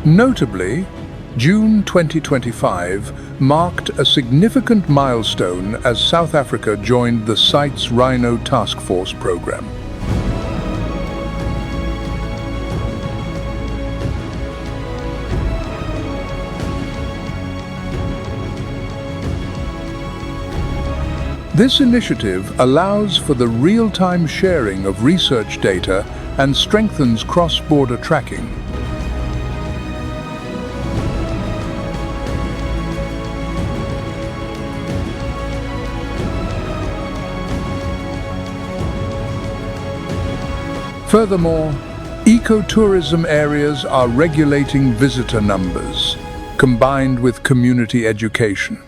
Notably, June 2025 marked a significant milestone as South Africa joined the CITES Rhino Task Force program. This initiative allows for the real-time sharing of research data and strengthens cross-border tracking. Furthermore, ecotourism areas are regulating visitor numbers, combined with community education.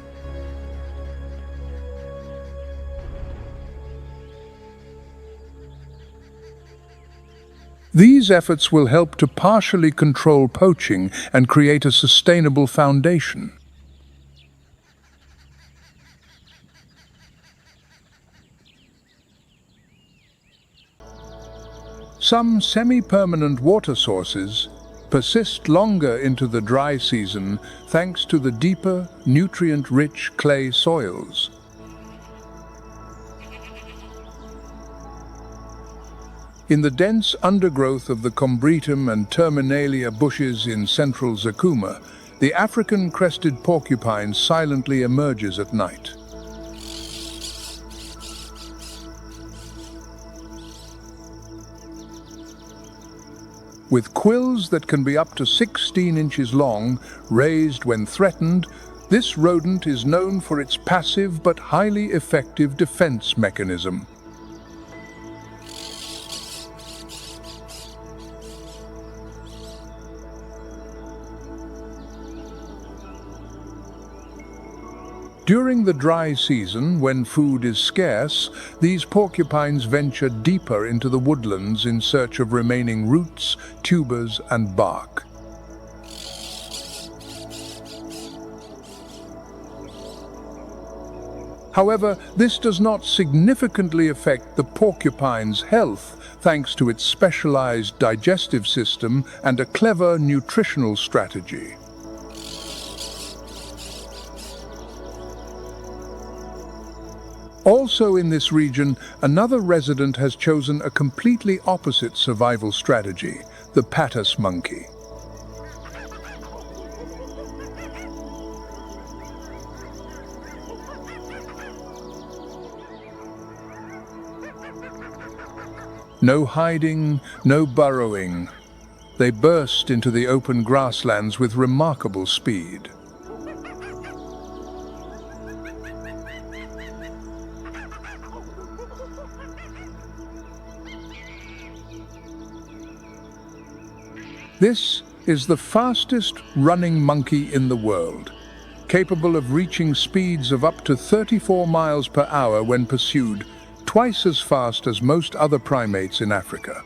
These efforts will help to partially control poaching and create a sustainable foundation. Some semi-permanent water sources persist longer into the dry season thanks to the deeper, nutrient-rich clay soils. In the dense undergrowth of the Combretum and Terminalia bushes in central Zakuma, the African crested porcupine silently emerges at night. With quills that can be up to 16 inches long, raised when threatened, this rodent is known for its passive but highly effective defense mechanism. During the dry season, when food is scarce, these porcupines venture deeper into the woodlands in search of remaining roots, tubers, and bark. However, this does not significantly affect the porcupine's health, thanks to its specialized digestive system and a clever nutritional strategy. Also in this region, another resident has chosen a completely opposite survival strategy, the patas monkey. No hiding, no burrowing. They burst into the open grasslands with remarkable speed. This is the fastest running monkey in the world, capable of reaching speeds of up to 34 miles per hour when pursued, twice as fast as most other primates in Africa.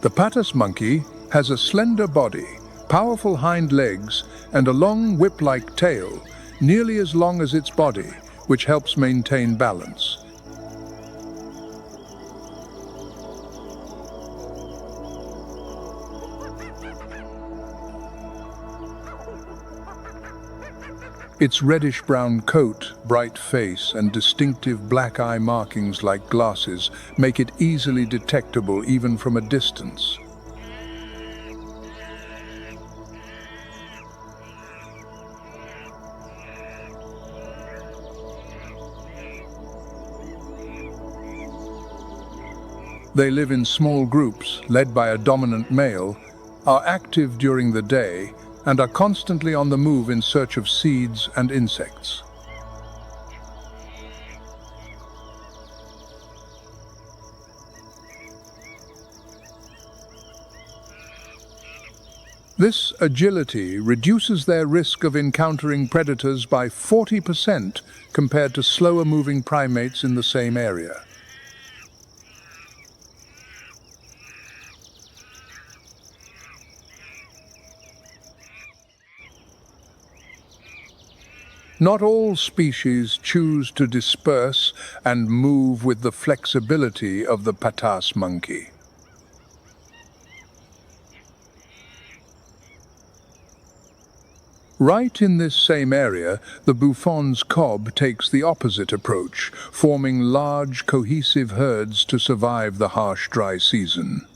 The patas monkey has a slender body, powerful hind legs, and a long whip-like tail, nearly as long as its body, which helps maintain balance. Its reddish-brown coat, bright face, and distinctive black eye markings like glasses make it easily detectable even from a distance. They live in small groups, led by a dominant male, are active during the day, and are constantly on the move in search of seeds and insects. This agility reduces their risk of encountering predators by 40% compared to slower-moving primates in the same area. Not all species choose to disperse and move with the flexibility of the patas monkey. Right in this same area, the buffon's cob takes the opposite approach, forming large, cohesive herds to survive the harsh, dry season.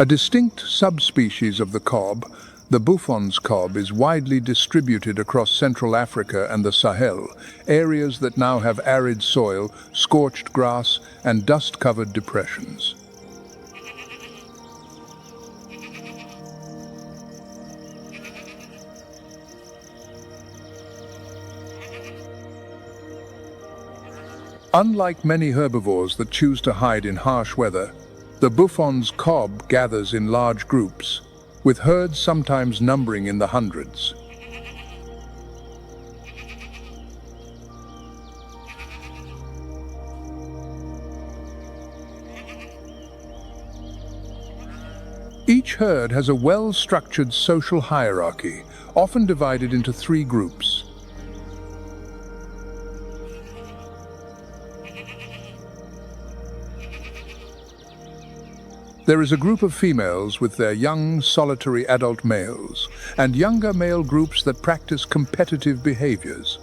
A distinct subspecies of the cob, the buffon's cob, is widely distributed across Central Africa and the Sahel, areas that now have arid soil, scorched grass, and dust-covered depressions. Unlike many herbivores that choose to hide in harsh weather, the buffon's cob gathers in large groups, with herds sometimes numbering in the hundreds. Each herd has a well-structured social hierarchy, often divided into 3 groups. There is a group of females with their young, solitary adult males, and younger male groups that practice competitive behaviors.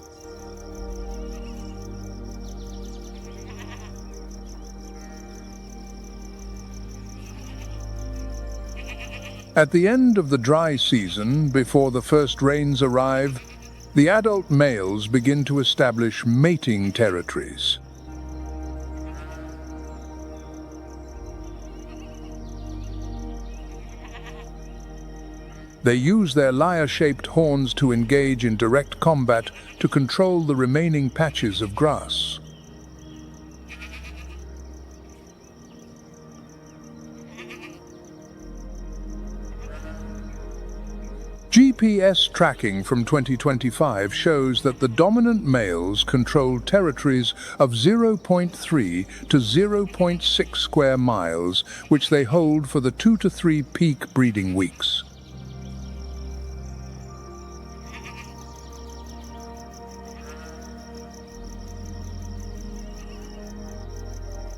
At the end of the dry season, before the first rains arrive, the adult males begin to establish mating territories. They use their lyre-shaped horns to engage in direct combat to control the remaining patches of grass. GPS tracking from 2025 shows that the dominant males control territories of 0.3 to 0.6 square miles, which they hold for the 2 to 3 peak breeding weeks.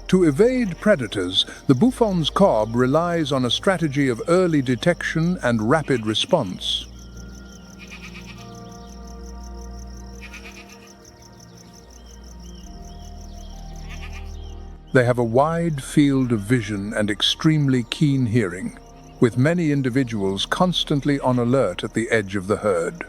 To evade predators, the buffon's cob relies on a strategy of early detection and rapid response. They have a wide field of vision and extremely keen hearing, with many individuals constantly on alert at the edge of the herd.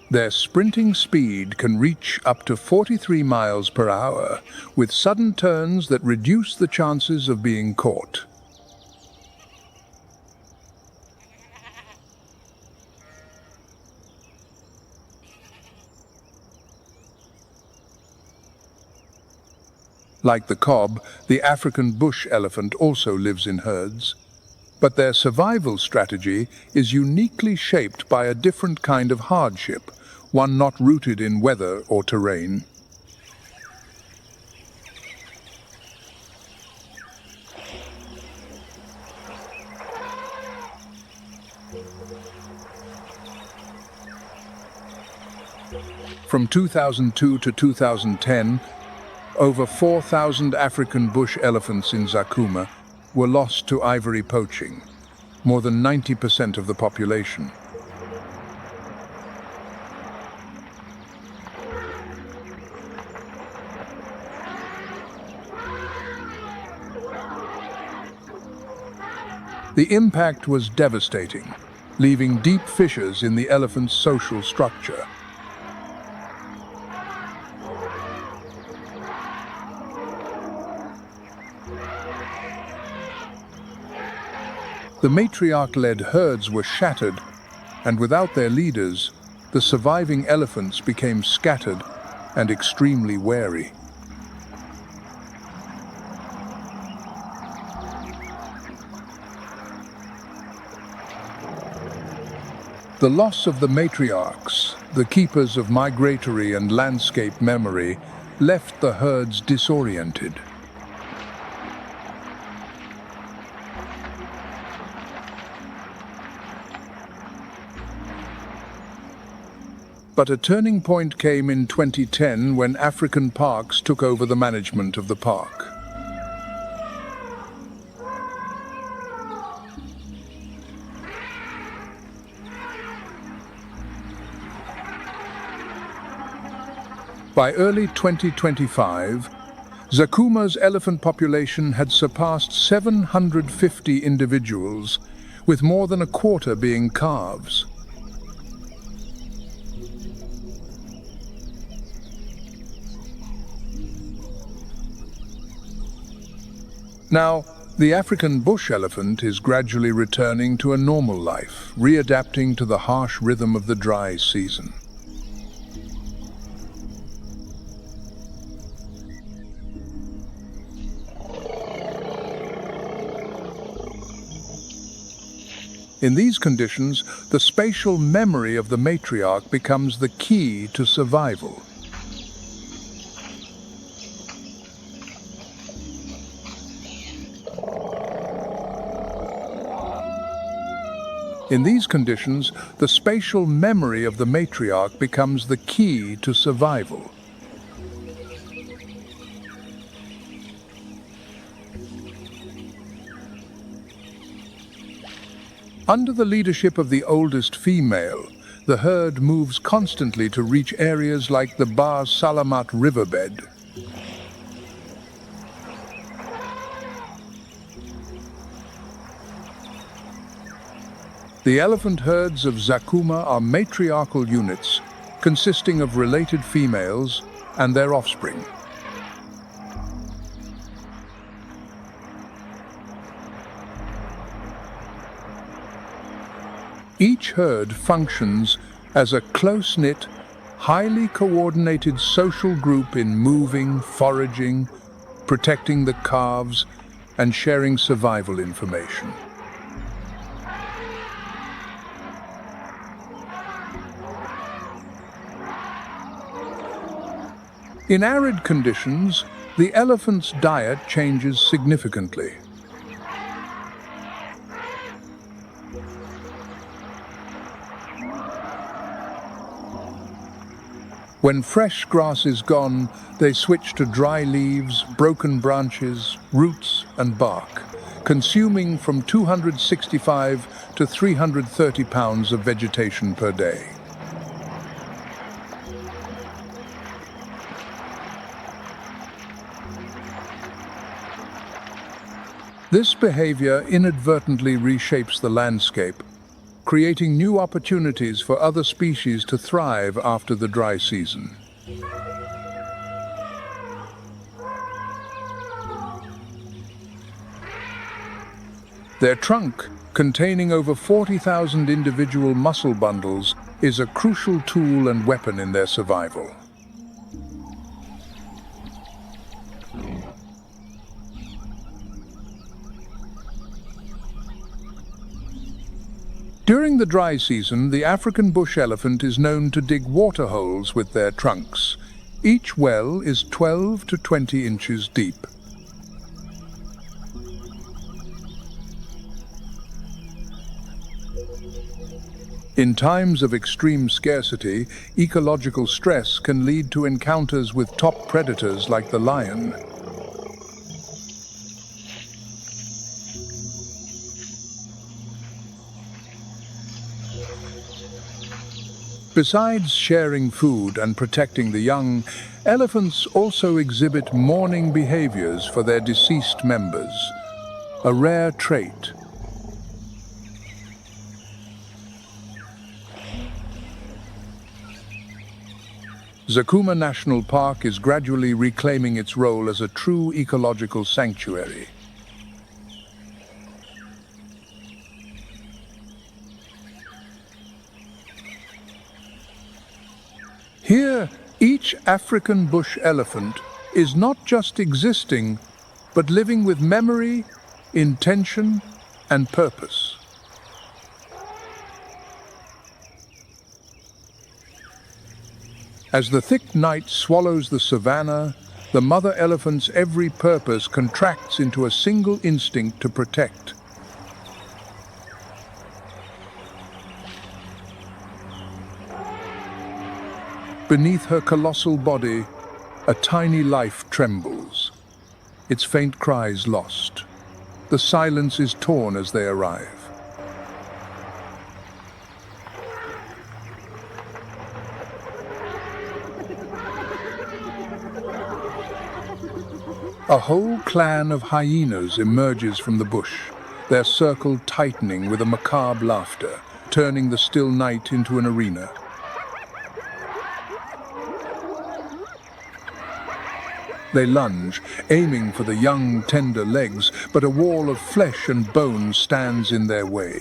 Their sprinting speed can reach up to 43 miles per hour, with sudden turns that reduce the chances of being caught. Like the cob, the African bush elephant also lives in herds. But their survival strategy is uniquely shaped by a different kind of hardship, one not rooted in weather or terrain. From 2002 to 2010, over 4,000 African bush elephants in Zakuma were lost to ivory poaching, more than 90% of the population. The impact was devastating, leaving deep fissures in the elephant's social structure. The matriarch-led herds were shattered, and without their leaders, the surviving elephants became scattered and extremely wary. The loss of the matriarchs, the keepers of migratory and landscape memory, left the herds disoriented. But a turning point came in 2010 when African Parks took over the management of the park. By early 2025, Zakuma's elephant population had surpassed 750 individuals, with more than a quarter being calves. Now, the African bush elephant is gradually returning to a normal life, readapting to the harsh rhythm of the dry season. In these conditions, the spatial memory of the matriarch becomes the key to survival. In these conditions, the spatial memory of the matriarch becomes the key to survival. Under the leadership of the oldest female, the herd moves constantly to reach areas like the Bahr Salamat riverbed. The elephant herds of Zakuma are matriarchal units, consisting of related females and their offspring. Each herd functions as a close-knit, highly coordinated social group in moving, foraging, protecting the calves and sharing survival information. In arid conditions, the elephant's diet changes significantly. When fresh grass is gone, they switch to dry leaves, broken branches, roots, and bark, consuming from 265 to 330 pounds of vegetation per day. This behavior inadvertently reshapes the landscape, creating new opportunities for other species to thrive after the dry season. Their trunk, containing over 40,000 individual muscle bundles, is a crucial tool and weapon in their survival. During the dry season, the African bush elephant is known to dig water holes with their trunks. Each well is 12 to 20 inches deep. In times of extreme scarcity, ecological stress can lead to encounters with top predators like the lion. Besides sharing food and protecting the young, elephants also exhibit mourning behaviors for their deceased members, a rare trait. Zakuma National Park is gradually reclaiming its role as a true ecological sanctuary. Here, each African bush elephant is not just existing, but living with memory, intention, and purpose. As the thick night swallows the savanna, the mother elephant's every purpose contracts into a single instinct to protect. Beneath her colossal body, a tiny life trembles, its faint cries lost. The silence is torn as they arrive. A whole clan of hyenas emerges from the bush, their circle tightening with a macabre laughter, turning the still night into an arena. They lunge, aiming for the young, tender legs, but a wall of flesh and bone stands in their way.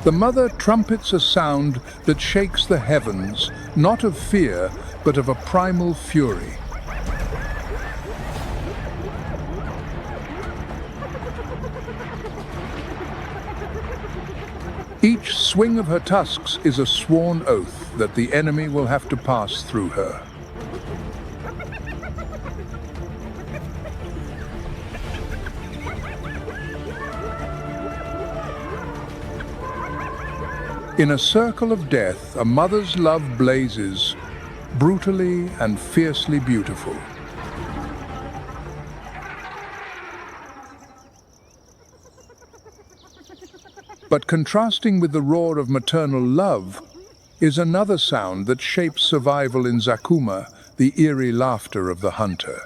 The mother trumpets a sound that shakes the heavens, not of fear, but of a primal fury. Each swing of her tusks is a sworn oath that the enemy will have to pass through her. In a circle of death, a mother's love blazes, brutally and fiercely beautiful. But contrasting with the roar of maternal love is another sound that shapes survival in Zakuma, the eerie laughter of the hunter.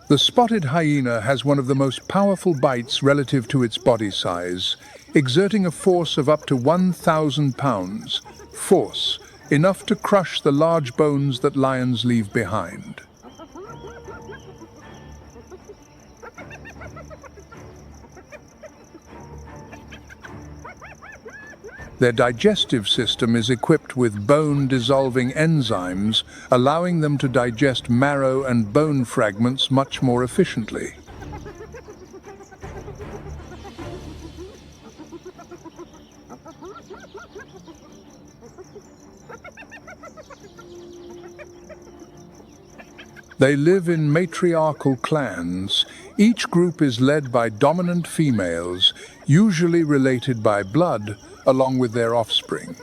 The spotted hyena has one of the most powerful bites relative to its body size, exerting a force of up to 1,000 pounds, force enough to crush the large bones that lions leave behind. Their digestive system is equipped with bone-dissolving enzymes, allowing them to digest marrow and bone fragments much more efficiently. They live in matriarchal clans. Each group is led by dominant females, usually related by blood, along with their offspring.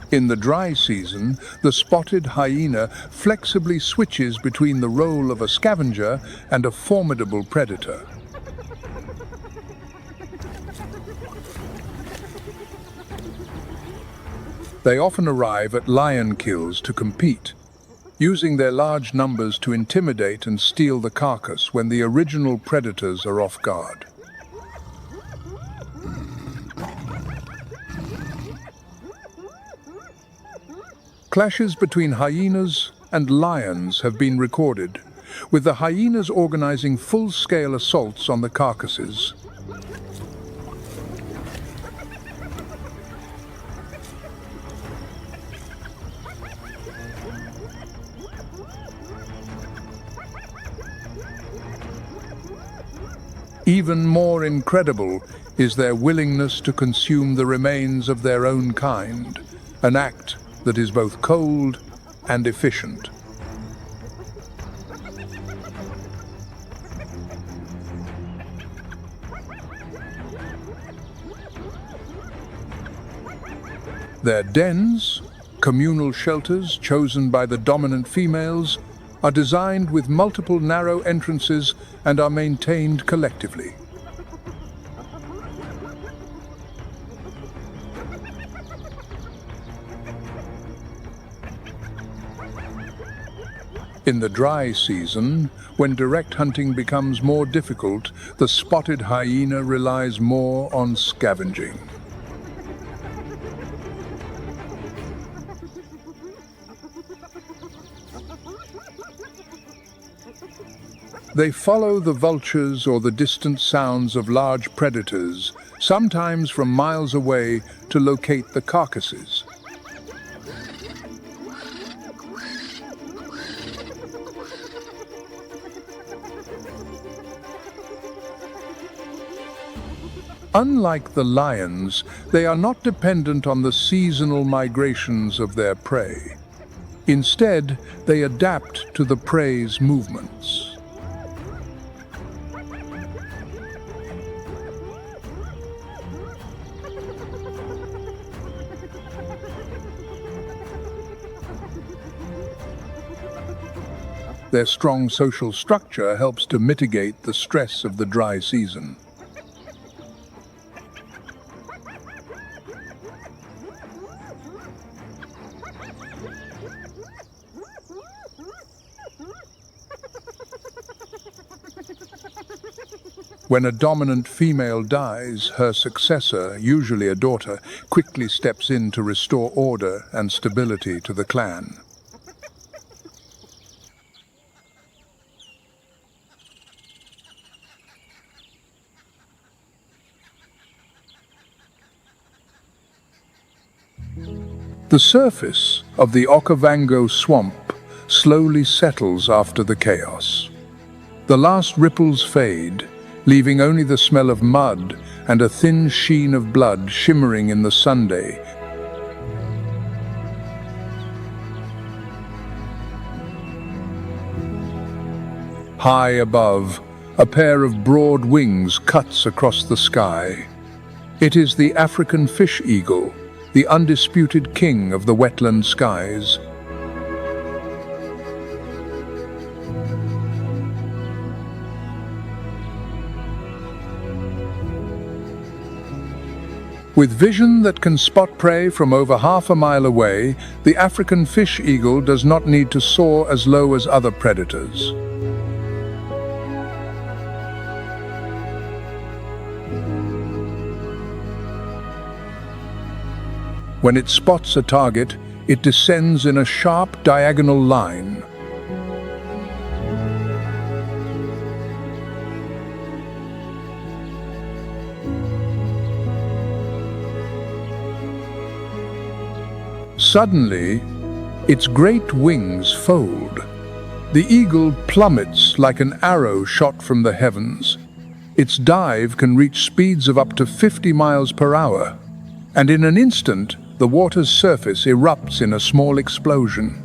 In the dry season, the spotted hyena flexibly switches between the role of a scavenger and a formidable predator. They often arrive at lion kills to compete, using their large numbers to intimidate and steal the carcass when the original predators are off guard. Clashes between hyenas and lions have been recorded, with the hyenas organizing full-scale assaults on the carcasses. Even more incredible is their willingness to consume the remains of their own kind, an act that is both cold and efficient. Their dens, communal shelters chosen by the dominant females, are designed with multiple narrow entrances and are maintained collectively. In the dry season, when direct hunting becomes more difficult, the spotted hyena relies more on scavenging. They follow the vultures or the distant sounds of large predators, sometimes from miles away, to locate the carcasses. Unlike the lions, they are not dependent on the seasonal migrations of their prey. Instead, they adapt to the prey's movements. Their strong social structure helps to mitigate the stress of the dry season. When a dominant female dies, her successor, usually a daughter, quickly steps in to restore order and stability to the clan. The surface of the Okavango swamp slowly settles after the chaos. The last ripples fade, leaving only the smell of mud and a thin sheen of blood shimmering in the sunday. High above, a pair of broad wings cuts across the sky. It is the African fish eagle, the undisputed king of the wetland skies. With vision that can spot prey from over half a mile away, the African fish eagle does not need to soar as low as other predators. When it spots a target, it descends in a sharp diagonal line. Suddenly, its great wings fold. The eagle plummets like an arrow shot from the heavens. Its dive can reach speeds of up to 50 miles per hour, and in an instant, the water's surface erupts in a small explosion.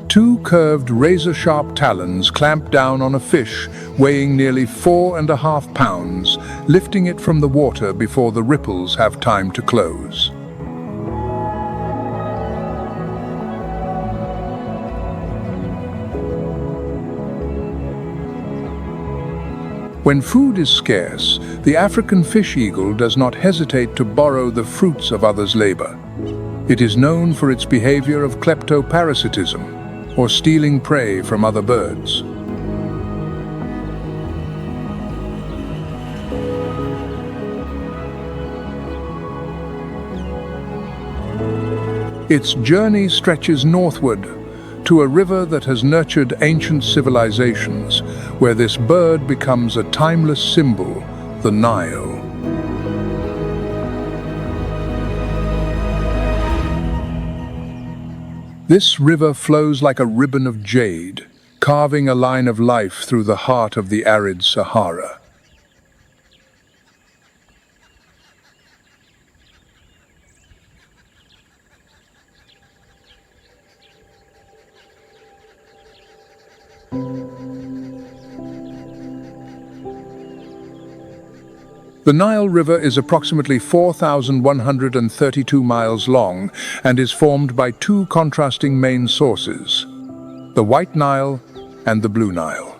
Two curved razor-sharp talons clamp down on a fish weighing nearly 4.5 pounds, lifting it from the water before the ripples have time to close. When food is scarce, the African fish eagle does not hesitate to borrow the fruits of others' labor. It is known for its behavior of kleptoparasitism, or stealing prey from other birds. Its journey stretches northward to a river that has nurtured ancient civilizations, where this bird becomes a timeless symbol, the Nile. This river flows like a ribbon of jade, carving a line of life through the heart of the arid Sahara. The Nile River is approximately 4,132 miles long and is formed by two contrasting main sources, the White Nile and the Blue Nile.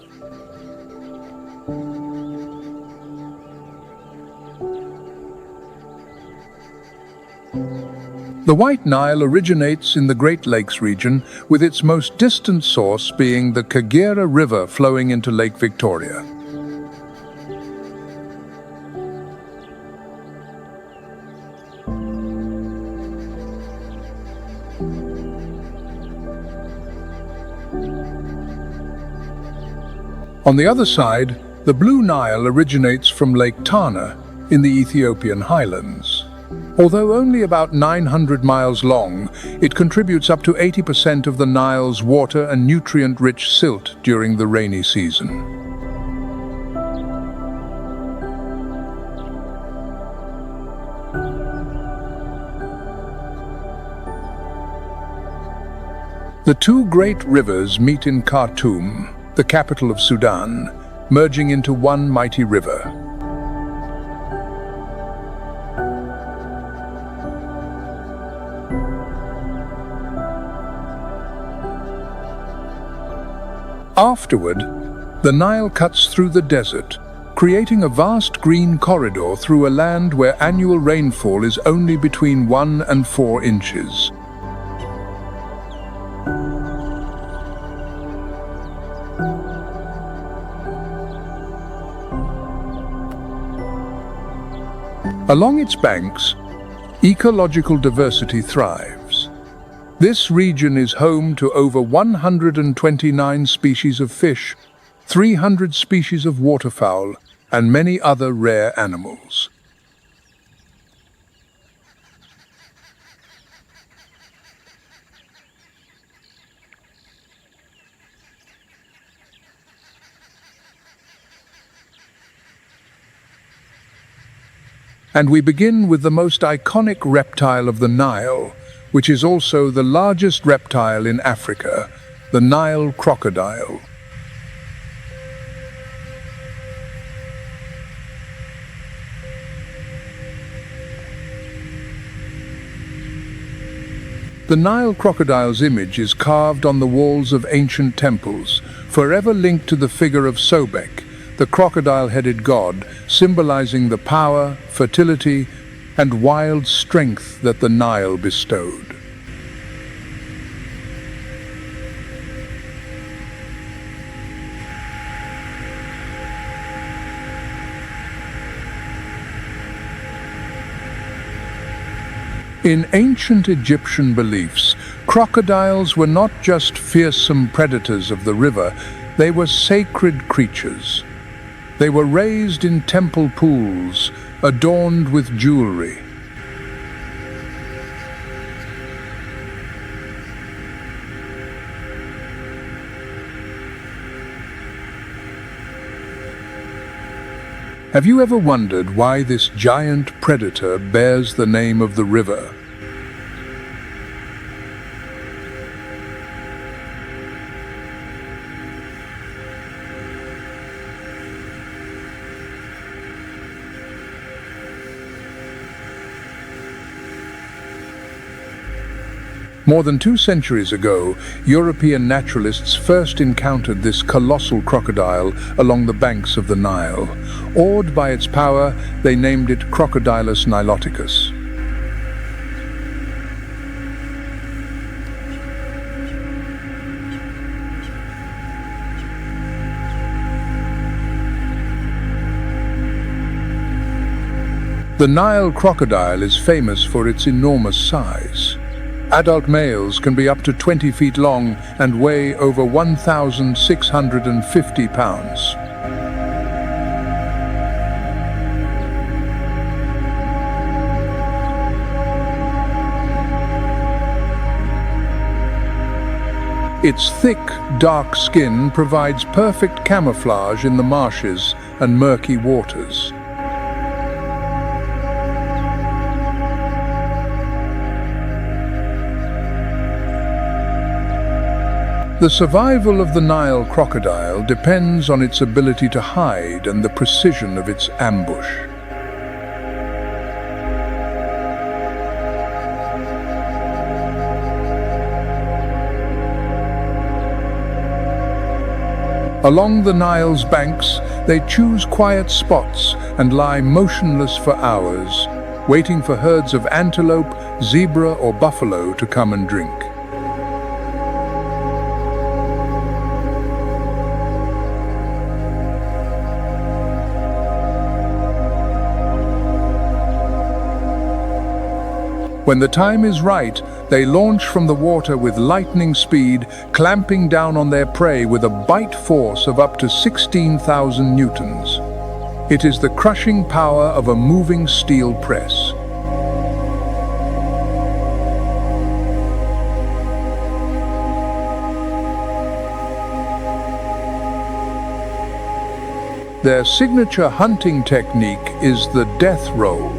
The White Nile originates in the Great Lakes region, with its most distant source being the Kagera River flowing into Lake Victoria. On the other side, the Blue Nile originates from Lake Tana in the Ethiopian highlands. Although only about 900 miles long, it contributes up to 80% of the Nile's water and nutrient-rich silt during the rainy season. The two great rivers meet in Khartoum, the capital of Sudan, merging into one mighty river. Afterward, the Nile cuts through the desert, creating a vast green corridor through a land where annual rainfall is only between 1 and 4 inches. Along its banks, ecological diversity thrives. This region is home to over 129 species of fish, 300 species of waterfowl, and many other rare animals. And we begin with the most iconic reptile of the Nile, which is also the largest reptile in Africa, the Nile crocodile. The Nile crocodile's image is carved on the walls of ancient temples, forever linked to the figure of Sobek, the crocodile-headed god, symbolizing the power, fertility, and wild strength that the Nile bestowed. In ancient Egyptian beliefs, crocodiles were not just fearsome predators of the river, they were sacred creatures. They were raised in temple pools, adorned with jewelry. Have you ever wondered why this giant predator bears the name of the river? More than 2 centuries ago, European naturalists first encountered this colossal crocodile along the banks of the Nile. Awed by its power, they named it Crocodilus niloticus. The Nile crocodile is famous for its enormous size. Adult males can be up to 20 feet long and weigh over 1,650 pounds. Its thick, dark skin provides perfect camouflage in the marshes and murky waters. The survival of the Nile crocodile depends on its ability to hide and the precision of its ambush. Along the Nile's banks, they choose quiet spots and lie motionless for hours, waiting for herds of antelope, zebra, or buffalo to come and drink. When the time is right, they launch from the water with lightning speed, clamping down on their prey with a bite force of up to 16,000 newtons. It is the crushing power of a moving steel press. Their signature hunting technique is the death roll.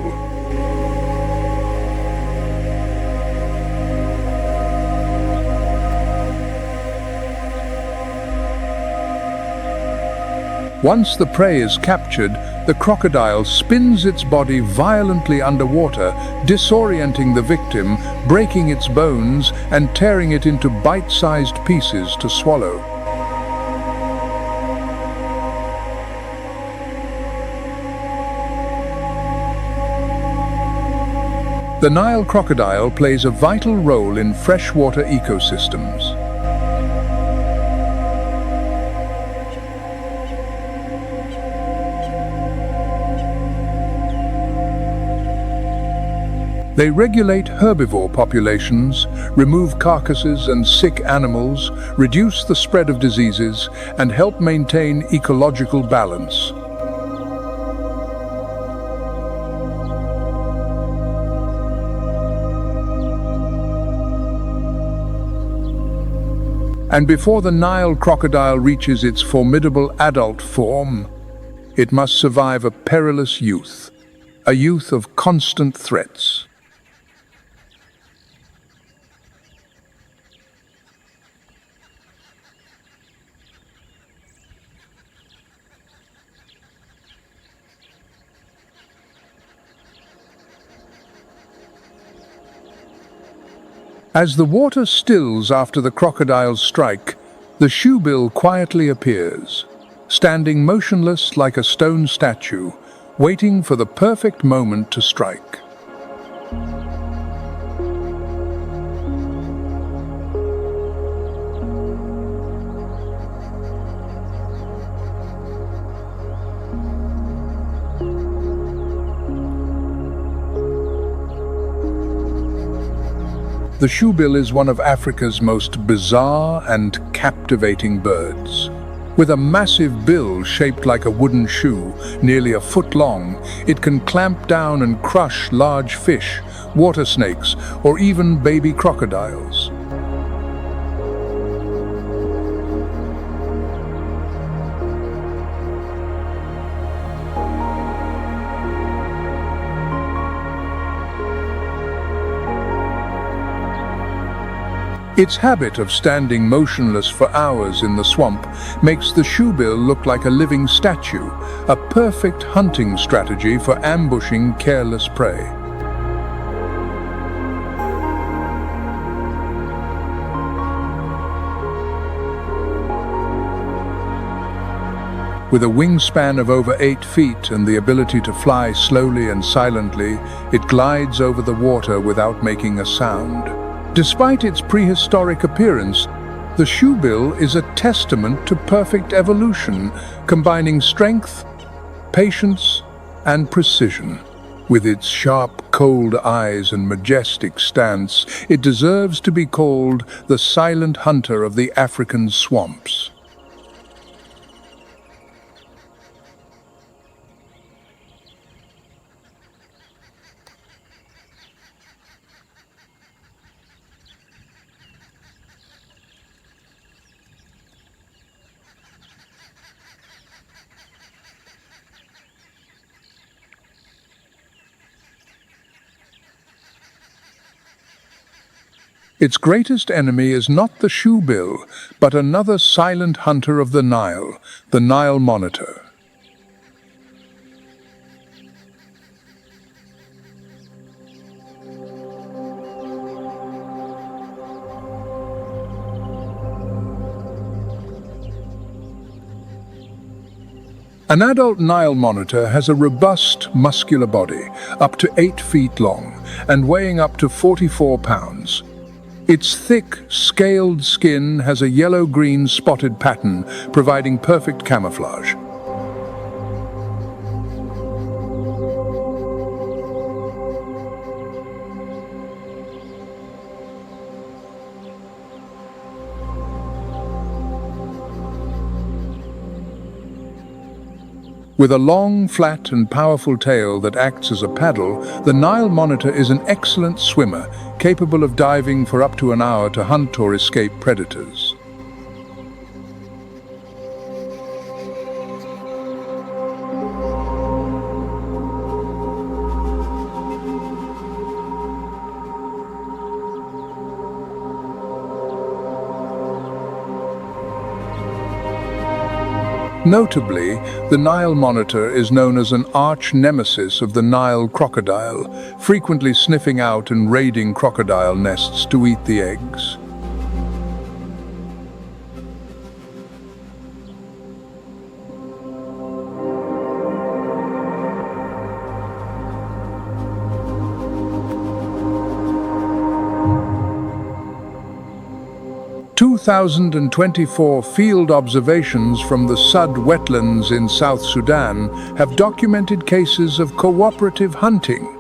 Once the prey is captured, the crocodile spins its body violently underwater, disorienting the victim, breaking its bones, and tearing it into bite-sized pieces to swallow. The Nile crocodile plays a vital role in freshwater ecosystems. They regulate herbivore populations, remove carcasses and sick animals, reduce the spread of diseases, and help maintain ecological balance. And before the Nile crocodile reaches its formidable adult form, it must survive a perilous youth, a youth of constant threats. As the water stills after the crocodile's strike, the shoebill quietly appears, standing motionless like a stone statue, waiting for the perfect moment to strike. The shoebill is one of Africa's most bizarre and captivating birds. With a massive bill shaped like a wooden shoe, nearly a foot long, it can clamp down and crush large fish, water snakes, or even baby crocodiles. Its habit of standing motionless for hours in the swamp makes the shoebill look like a living statue, a perfect hunting strategy for ambushing careless prey. With a wingspan of over 8 feet and the ability to fly slowly and silently, it glides over the water without making a sound. Despite its prehistoric appearance, the shoebill is a testament to perfect evolution, combining strength, patience, and precision. With its sharp, cold eyes and majestic stance, it deserves to be called the silent hunter of the African swamps. Its greatest enemy is not the shoebill, but another silent hunter of the Nile monitor. An adult Nile monitor has a robust, muscular body, up to 8 feet long, and weighing up to 44 pounds. Its thick, scaled skin has a yellow-green spotted pattern, providing perfect camouflage. With a long, flat and powerful tail that acts as a paddle, the Nile monitor is an excellent swimmer, capable of diving for up to an hour to hunt or escape predators. Notably, the Nile monitor is known as an arch-nemesis of the Nile crocodile, frequently sniffing out and raiding crocodile nests to eat the eggs. "2024 field observations from the Sud wetlands in South Sudan have documented cases of cooperative hunting."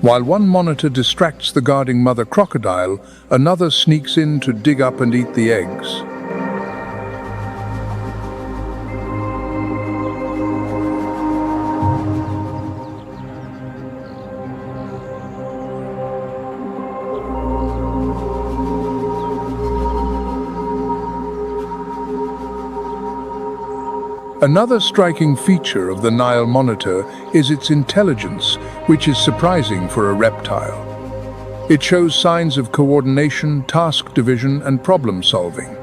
While one monitor distracts the guarding mother crocodile, another sneaks in to dig up and eat the eggs. Another striking feature of the Nile monitor is its intelligence, which is surprising for a reptile. It shows signs of coordination, task division, and problem solving.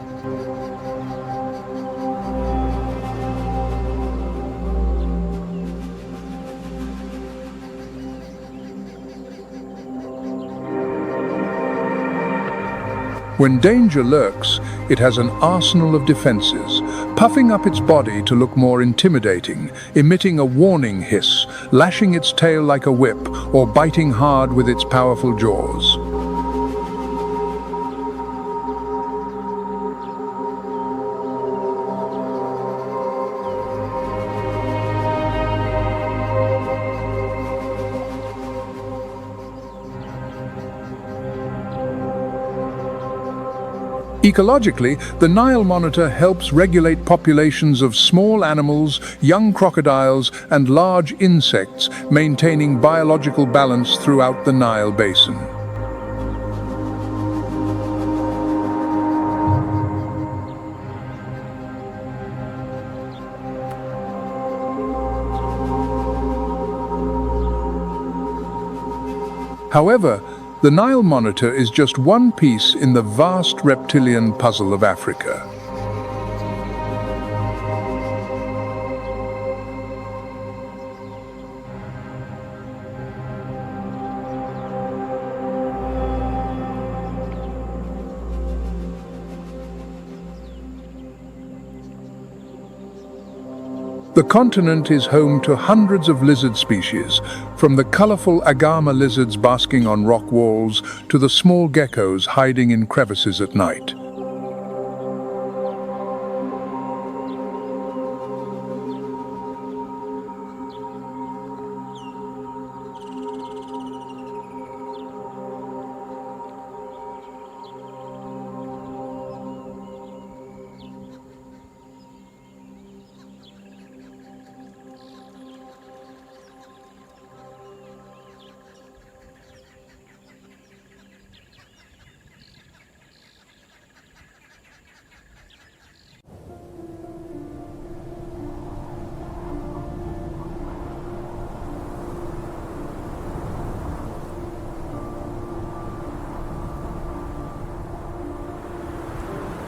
When danger lurks, it has an arsenal of defenses, puffing up its body to look more intimidating, emitting a warning hiss, lashing its tail like a whip, or biting hard with its powerful jaws. Ecologically, the Nile monitor helps regulate populations of small animals, young crocodiles, and large insects, maintaining biological balance throughout the Nile basin. However, the Nile monitor is just one piece in the vast reptilian puzzle of Africa. The continent is home to hundreds of lizard species, from the colorful agama lizards basking on rock walls to the small geckos hiding in crevices at night.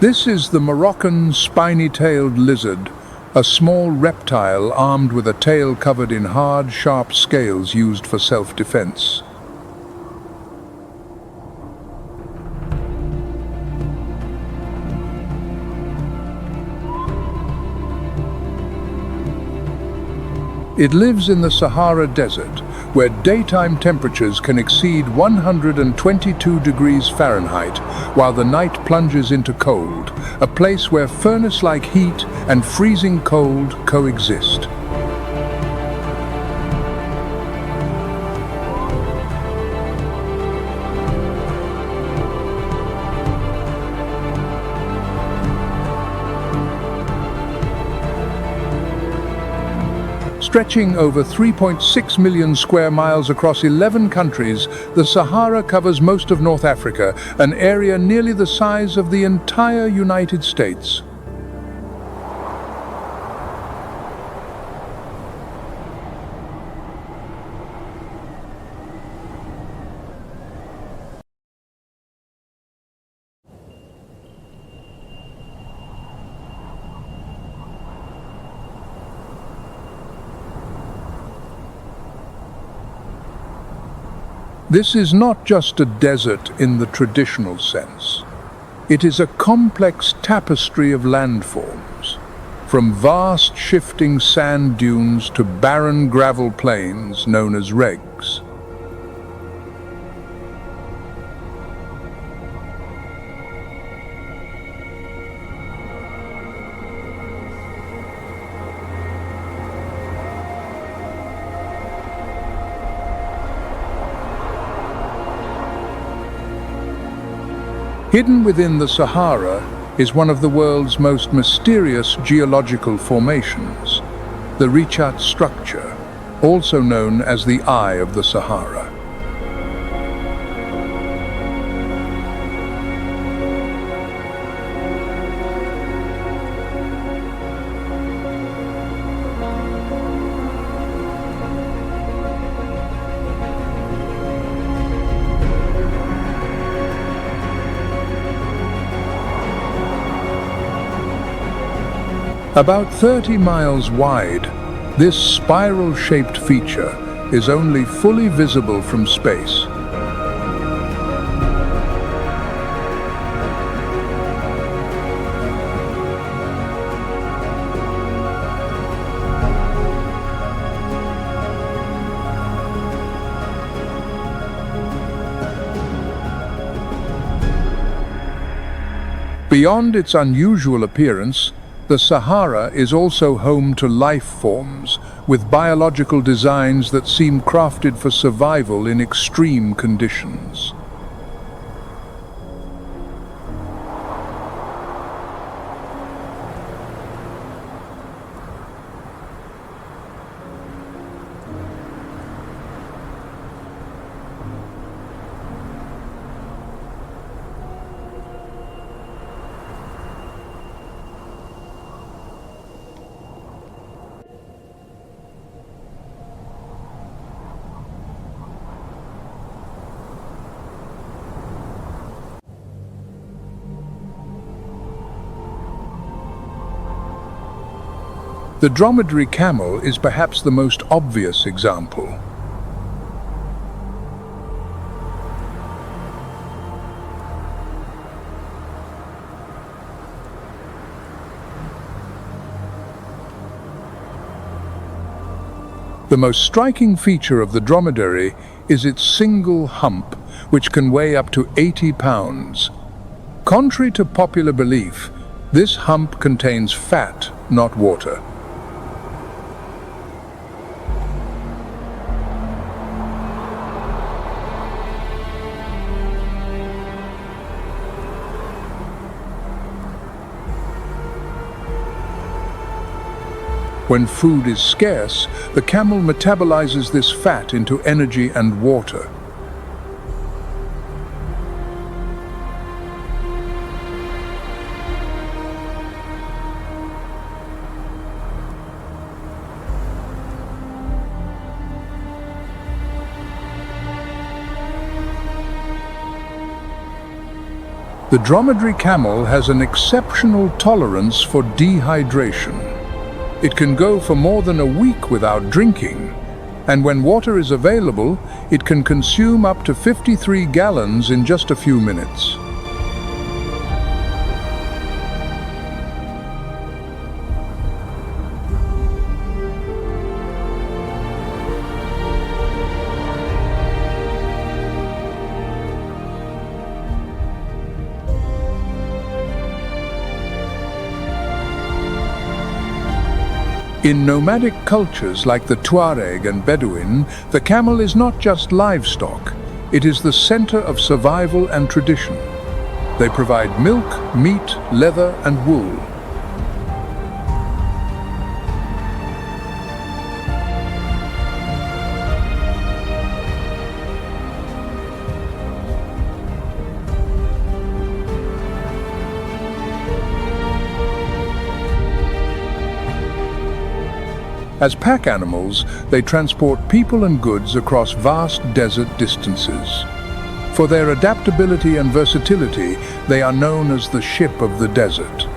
This is the Moroccan spiny-tailed lizard, a small reptile armed with a tail covered in hard, sharp scales used for self-defense. It lives in the Sahara Desert, where daytime temperatures can exceed 122 degrees Fahrenheit, while the night plunges into cold, a place where furnace-like heat and freezing cold coexist. Stretching over 3.6 million square miles across 11 countries, the Sahara covers most of North Africa, an area nearly the size of the entire United States. This is not just a desert in the traditional sense. It is a complex tapestry of landforms, from vast shifting sand dunes to barren gravel plains known as regs. Hidden within the Sahara is one of the world's most mysterious geological formations, the Richat structure, also known as the Eye of the Sahara. About 30 miles wide, this spiral-shaped feature is only fully visible from space. Beyond its unusual appearance, the Sahara is also home to life forms, with biological designs that seem crafted for survival in extreme conditions. The dromedary camel is perhaps the most obvious example. The most striking feature of the dromedary is its single hump, which can weigh up to 80 pounds. Contrary to popular belief, this hump contains fat, not water. When food is scarce, the camel metabolizes this fat into energy and water. The dromedary camel has an exceptional tolerance for dehydration. It can go for more than a week without drinking, and when water is available, it can consume up to 53 gallons in just a few minutes. In nomadic cultures like the Tuareg and Bedouin, the camel is not just livestock, it is the center of survival and tradition. They provide milk, meat, leather, and wool. As pack animals, they transport people and goods across vast desert distances. For their adaptability and versatility, they are known as the ship of the desert.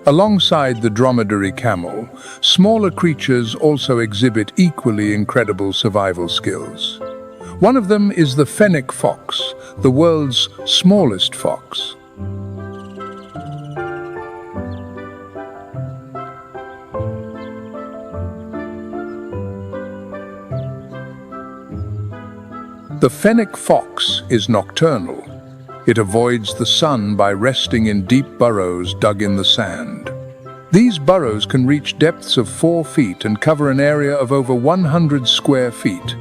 Alongside the dromedary camel, smaller creatures also exhibit equally incredible survival skills. One of them is the fennec fox, the world's smallest fox. The fennec fox is nocturnal. It avoids the sun by resting in deep burrows dug in the sand. These burrows can reach depths of 4 feet and cover an area of over 100 square feet.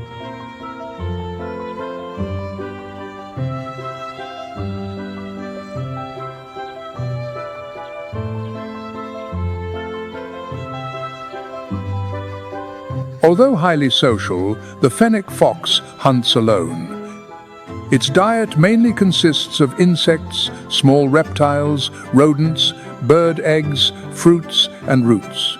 Although highly social, the fennec fox hunts alone. Its diet mainly consists of insects, small reptiles, rodents, bird eggs, fruits, and roots.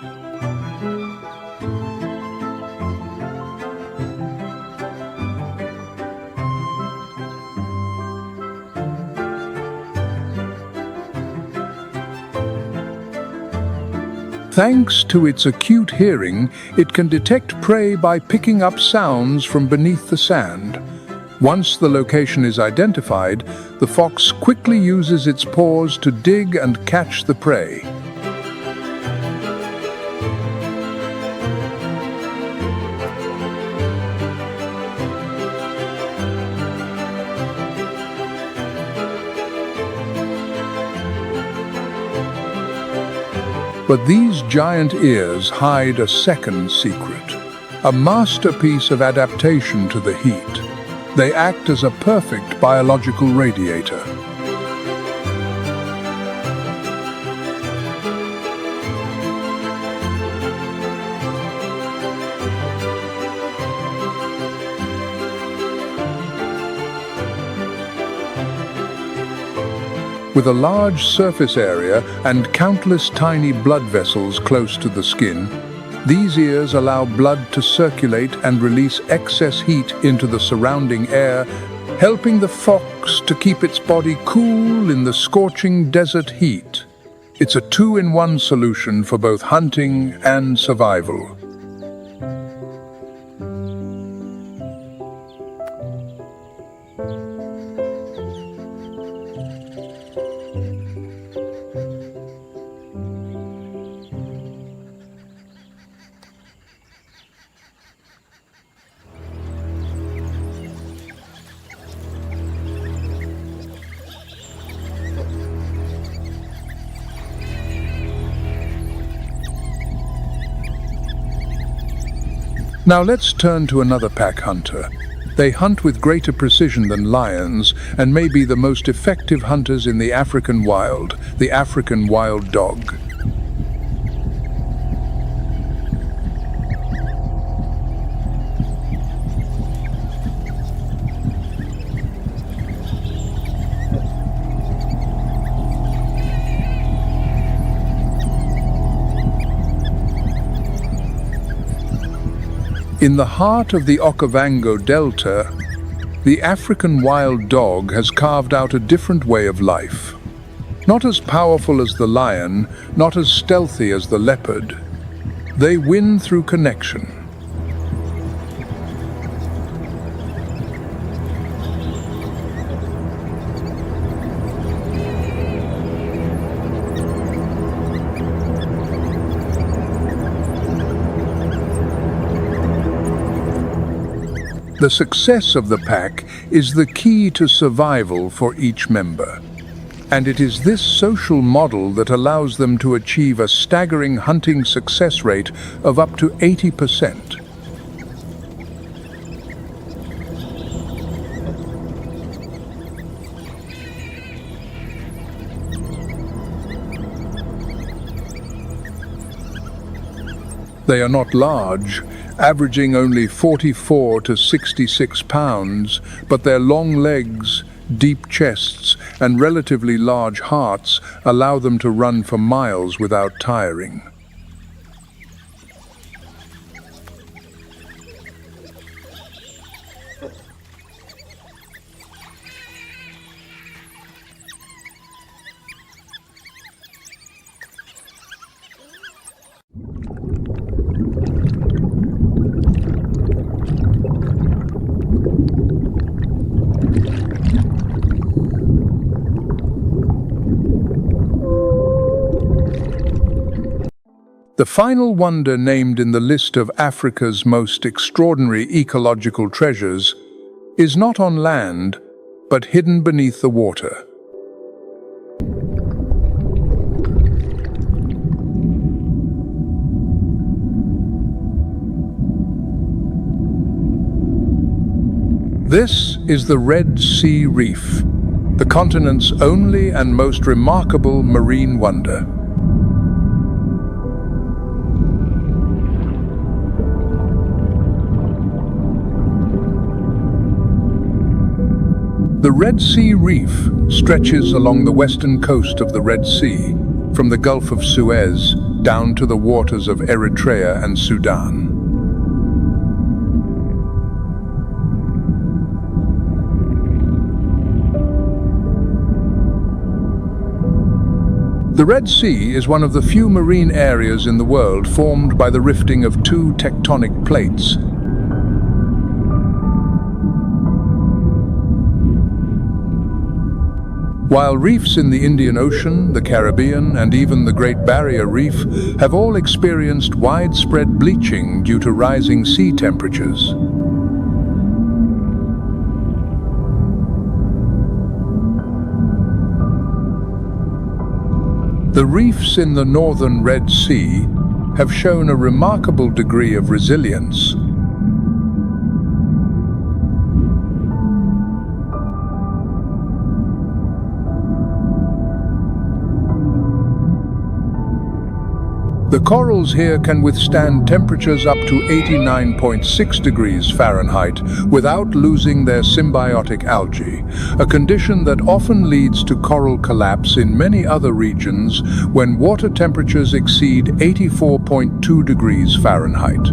Thanks to its acute hearing, it can detect prey by picking up sounds from beneath the sand. Once the location is identified, the fox quickly uses its paws to dig and catch the prey. But these giant ears hide a second secret, a masterpiece of adaptation to the heat. They act as a perfect biological radiator. With a large surface area and countless tiny blood vessels close to the skin, these ears allow blood to circulate and release excess heat into the surrounding air, helping the fox to keep its body cool in the scorching desert heat. It's a two-in-one solution for both hunting and survival. Now let's turn to another pack hunter. They hunt with greater precision than lions and may be the most effective hunters in the African wild, the African wild dog. In the heart of the Okavango Delta, the African wild dog has carved out a different way of life. Not as powerful as the lion, not as stealthy as the leopard, they win through connection. The success of the pack is the key to survival for each member. And it is this social model that allows them to achieve a staggering hunting success rate of up to 80%. They are not large, averaging only 44 to 66 pounds, but their long legs, deep chests, and relatively large hearts allow them to run for miles without tiring. The final wonder named in the list of Africa's most extraordinary ecological treasures is not on land, but hidden beneath the water. This is the Red Sea Reef, the continent's only and most remarkable marine wonder. The Red Sea Reef stretches along the western coast of the Red Sea, from the Gulf of Suez down to the waters of Eritrea and Sudan. The Red Sea is one of the few marine areas in the world formed by the rifting of two tectonic plates. While reefs in the Indian Ocean, the Caribbean, and even the Great Barrier Reef have all experienced widespread bleaching due to rising sea temperatures. The reefs in the northern Red Sea have shown a remarkable degree of resilience. The corals here can withstand temperatures up to 89.6 degrees Fahrenheit without losing their symbiotic algae, a condition that often leads to coral collapse in many other regions when water temperatures exceed 84.2 degrees Fahrenheit.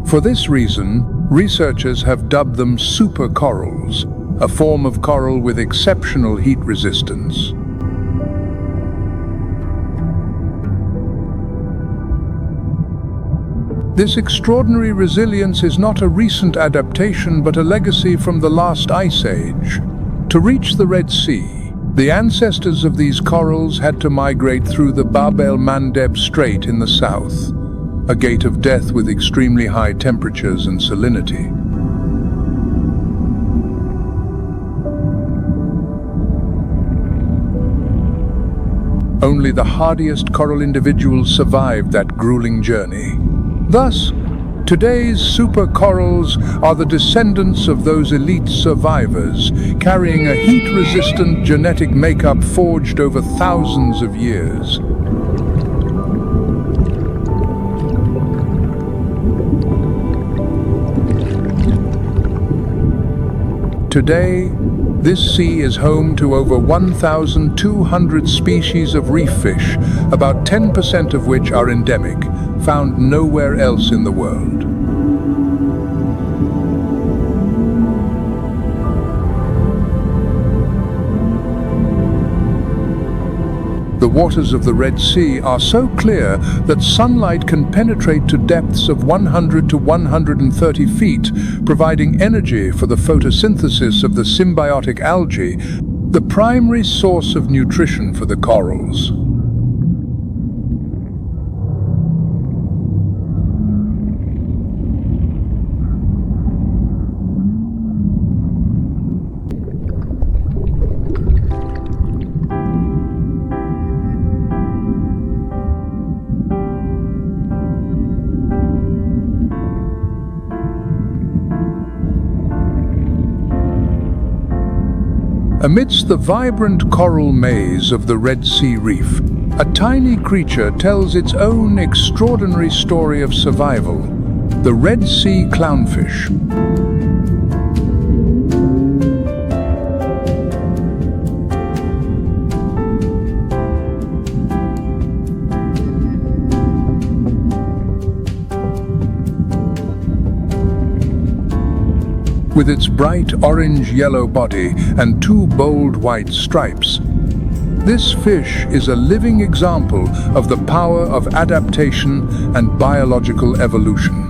For this reason, researchers have dubbed them supercorals, a form of coral with exceptional heat resistance. This extraordinary resilience is not a recent adaptation but a legacy from the last ice age. To reach the Red Sea, the ancestors of these corals had to migrate through the Bab el-Mandeb Strait in the south, a gate of death with extremely high temperatures and salinity. Only the hardiest coral individuals survived that grueling journey. Thus, today's supercorals are the descendants of those elite survivors, carrying a heat-resistant genetic makeup forged over thousands of years. Today, this sea is home to over 1,200 species of reef fish, about 10% of which are endemic, found nowhere else in the world. The waters of the Red Sea are so clear that sunlight can penetrate to depths of 100 to 130 feet, providing energy for the photosynthesis of the symbiotic algae, the primary source of nutrition for the corals. Amidst the vibrant coral maze of the Red Sea Reef, a tiny creature tells its own extraordinary story of survival, the Red Sea clownfish. With its bright orange-yellow body and two bold white stripes, this fish is a living example of the power of adaptation and biological evolution.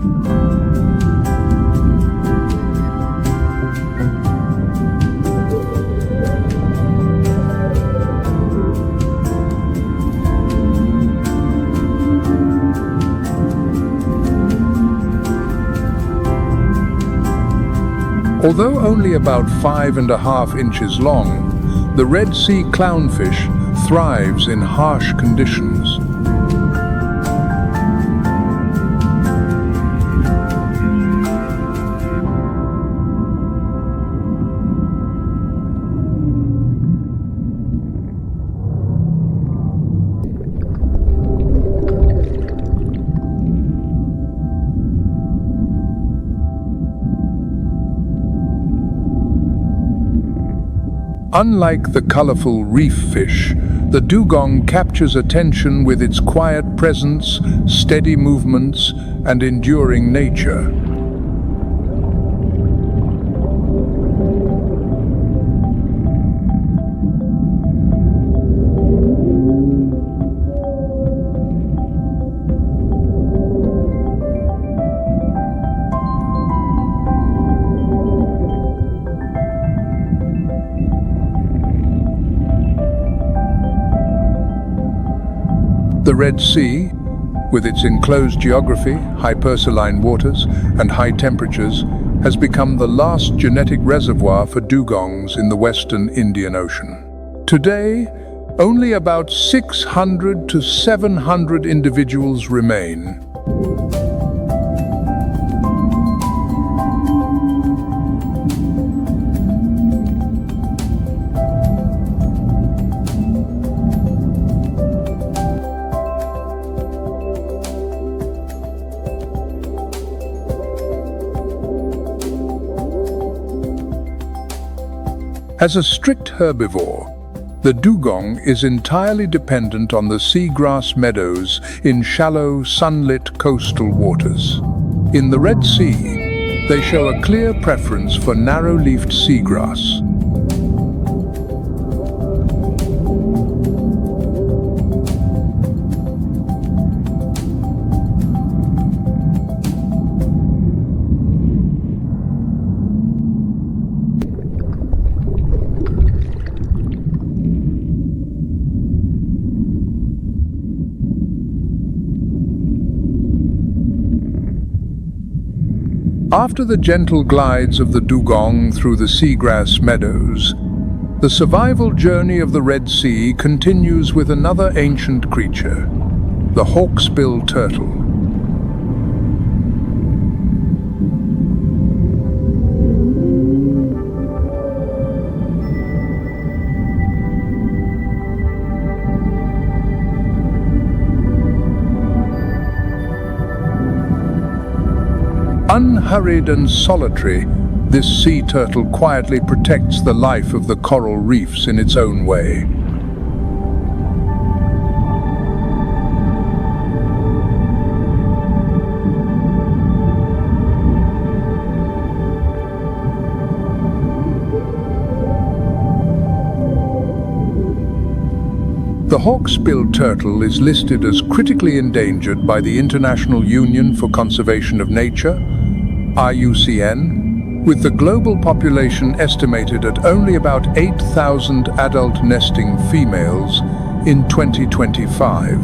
Although only about 5.5 inches long, the Red Sea clownfish thrives in harsh conditions. Unlike the colorful reef fish, the dugong captures attention with its quiet presence, steady movements, and enduring nature. The Red Sea, with its enclosed geography, hypersaline waters, and high temperatures, has become the last genetic reservoir for dugongs in the western Indian Ocean. Today, only about 600 to 700 individuals remain. As a strict herbivore, the dugong is entirely dependent on the seagrass meadows in shallow, sunlit coastal waters. In the Red Sea, they show a clear preference for narrow-leafed seagrass. After the gentle glides of the dugong through the seagrass meadows, the survival journey of the Red Sea continues with another ancient creature, the hawksbill turtle. Unhurried and solitary, this sea turtle quietly protects the life of the coral reefs in its own way. The hawksbill turtle is listed as critically endangered by the International Union for Conservation of Nature, IUCN, with the global population estimated at only about 8,000 adult nesting females in 2025.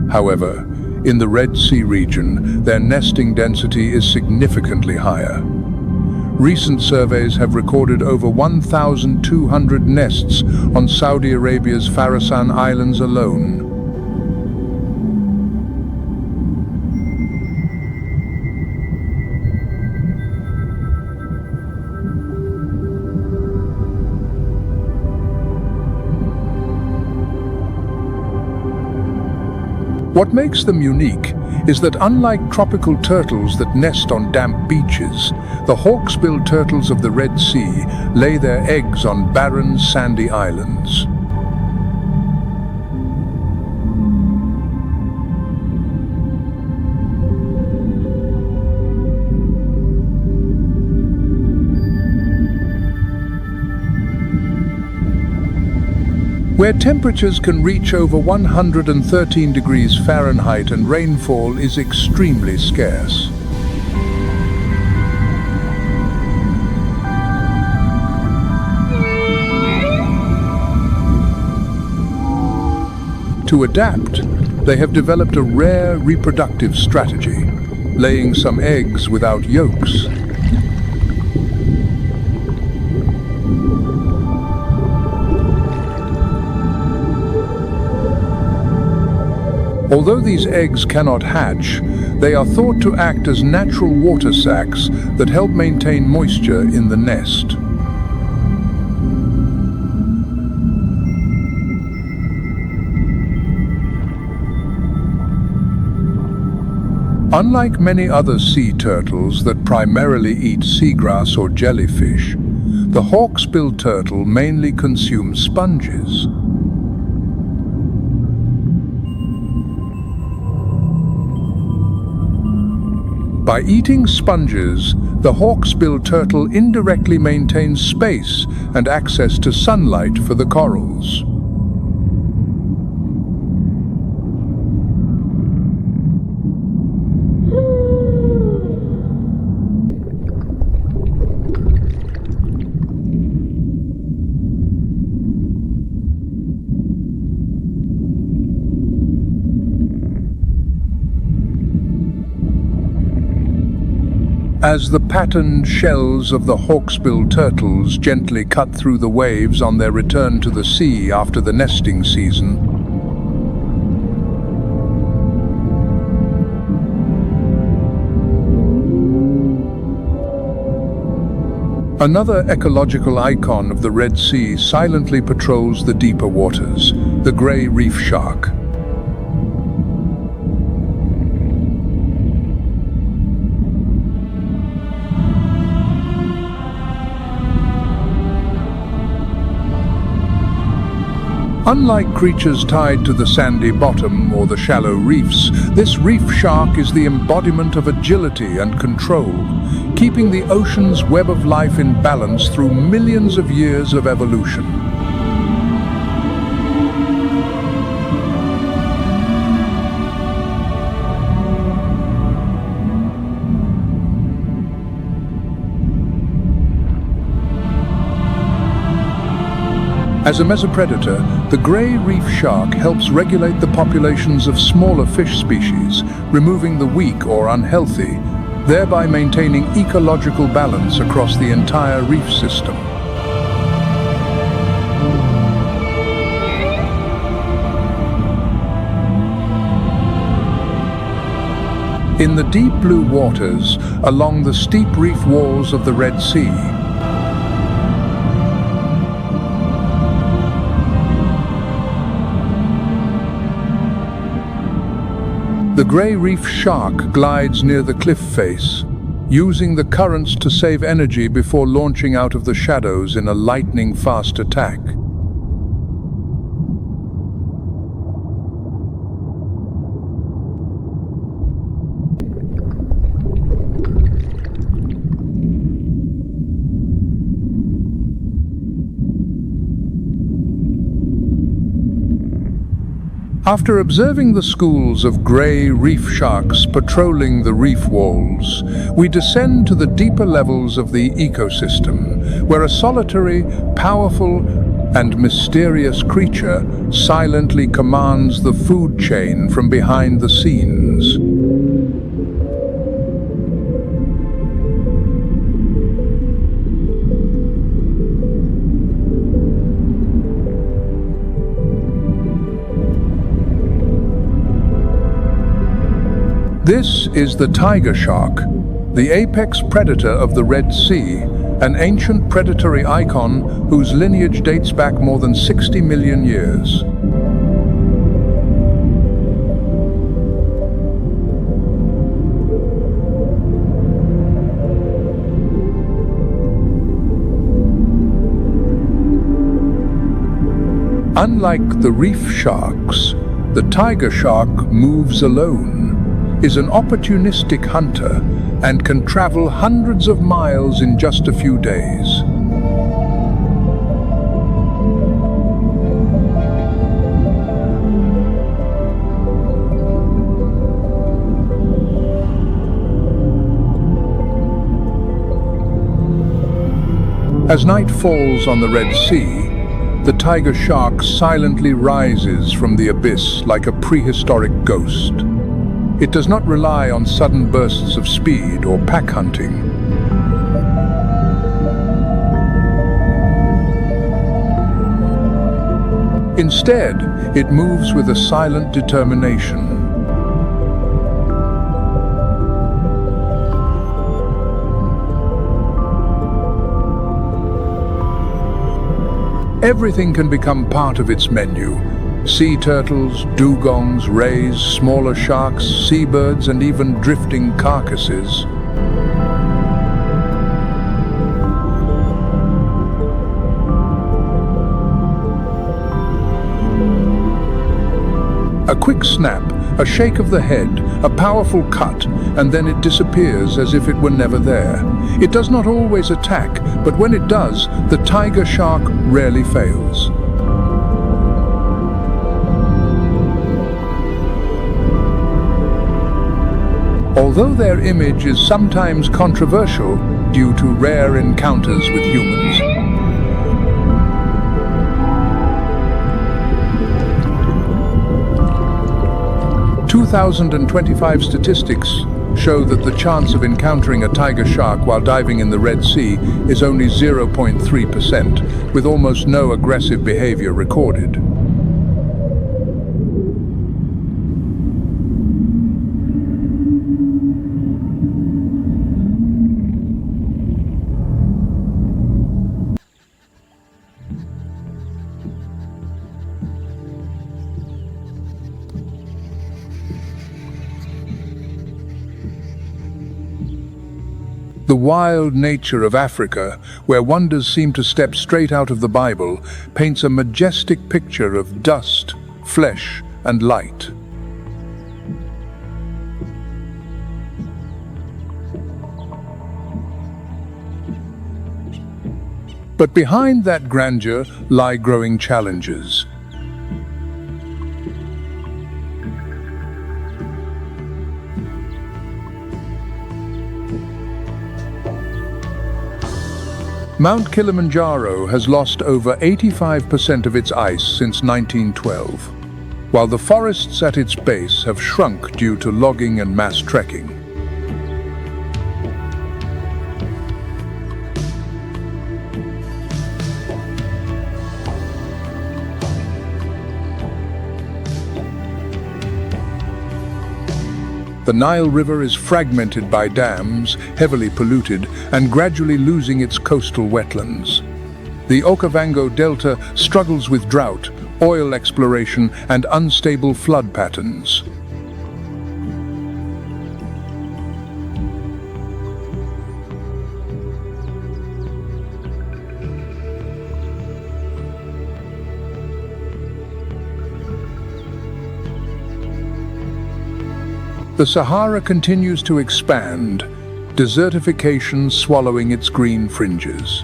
However, in the Red Sea region, their nesting density is significantly higher. Recent surveys have recorded over 1,200 nests on Saudi Arabia's Farasan Islands alone. What makes them unique is that unlike tropical turtles that nest on damp beaches, the hawksbill turtles of the Red Sea lay their eggs on barren, sandy islands. Where temperatures can reach over 113 degrees Fahrenheit and rainfall is extremely scarce. To adapt, they have developed a rare reproductive strategy, laying some eggs without yolks. Although these eggs cannot hatch, they are thought to act as natural water sacs that help maintain moisture in the nest. Unlike many other sea turtles that primarily eat seagrass or jellyfish, the hawksbill turtle mainly consumes sponges. By eating sponges, The hawksbill turtle indirectly maintains space and access to sunlight for the corals. As the patterned shells of the hawksbill turtles gently cut through the waves on their return to the sea after the nesting season, another ecological icon of the Red Sea silently patrols the deeper waters, the grey reef shark. Unlike creatures tied to the sandy bottom or the shallow reefs, this reef shark is the embodiment of agility and control, keeping the ocean's web of life in balance through millions of years of evolution. As a mesopredator, the grey reef shark helps regulate the populations of smaller fish species, removing the weak or unhealthy, thereby maintaining ecological balance across the entire reef system. In the deep blue waters, along the steep reef walls of the Red Sea, the grey reef shark glides near the cliff face, using the currents to save energy before launching out of the shadows in a lightning-fast attack. After observing the schools of grey reef sharks patrolling the reef walls, we descend to the deeper levels of the ecosystem, where a solitary, powerful, and mysterious creature silently commands the food chain from behind the scenes. This is the tiger shark, the apex predator of the Red Sea, an ancient predatory icon whose lineage dates back more than 60 million years. Unlike the reef sharks, the tiger shark moves alone, is an opportunistic hunter, and can travel hundreds of miles in just a few days. As night falls on the Red Sea, the tiger shark silently rises from the abyss like a prehistoric ghost. It does not rely on sudden bursts of speed or pack hunting. Instead, it moves with a silent determination. Everything can become part of its menu. Sea turtles, dugongs, rays, smaller sharks, seabirds, and even drifting carcasses. A quick snap A shake of the head, a powerful cut, and then it disappears as if it were never there. It does not always attack, but when it does, the tiger shark rarely fails. Although their image is sometimes controversial due to rare encounters with humans. 2025 statistics show that the chance of encountering a tiger shark while diving in the Red Sea is only 0.3%, with almost no aggressive behavior recorded. The wild nature of Africa, where wonders seem to step straight out of the Bible, paints a majestic picture of dust, flesh, and light. But behind that grandeur lie growing challenges. Mount Kilimanjaro has lost over 85% of its ice since 1912, while the forests at its base have shrunk due to logging and mass trekking. The Nile River is fragmented by dams, heavily polluted, and gradually losing its coastal wetlands. The Okavango Delta struggles with drought, oil exploration, and unstable flood patterns. The Sahara continues to expand, desertification swallowing its green fringes.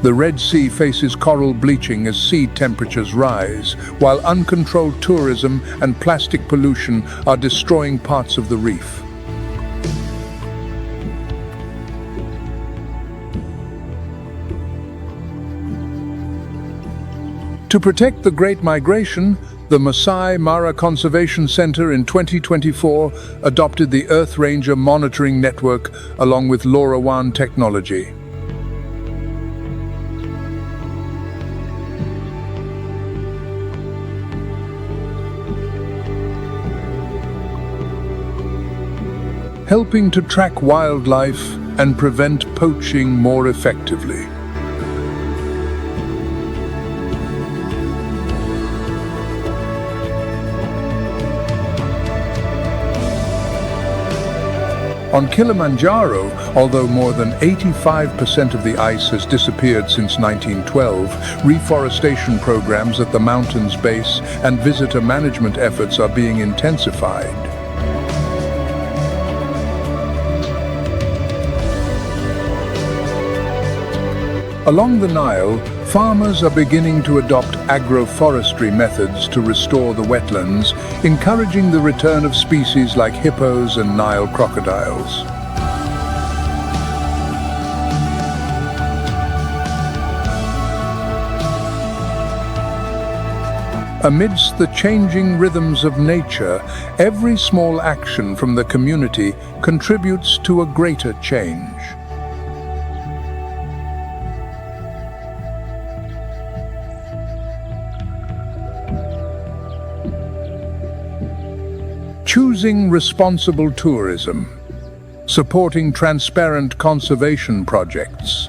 The Red Sea faces coral bleaching as sea temperatures rise, while uncontrolled tourism and plastic pollution are destroying parts of the reef. To protect the Great Migration, the Masai Mara Conservation Center in 2024 adopted the Earth Ranger monitoring network along with LoRaWAN technology. Helping to track wildlife and prevent poaching more effectively. On Kilimanjaro, although more than 85% of the ice has disappeared since 1912, reforestation programs at the mountain's base and visitor management efforts are being intensified. Along the Nile, farmers are beginning to adopt agroforestry methods to restore the wetlands, encouraging the return of species like hippos and Nile crocodiles. Amidst the changing rhythms of nature, every small action from the community contributes to a greater change. Choosing responsible tourism, supporting transparent conservation projects.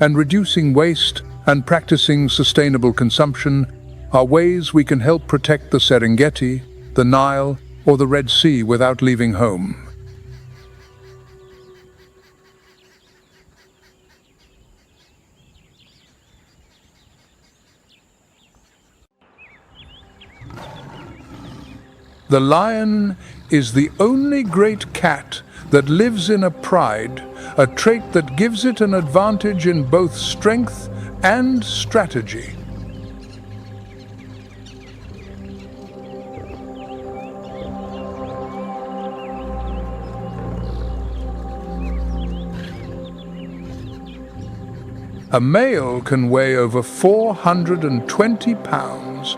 And reducing waste and practicing sustainable consumption are ways we can help protect the Serengeti, the Nile, or the Red Sea without leaving home. The lion is the only great cat that lives in a pride, a trait that gives it an advantage in both strength and strategy. A male can weigh over 420 pounds,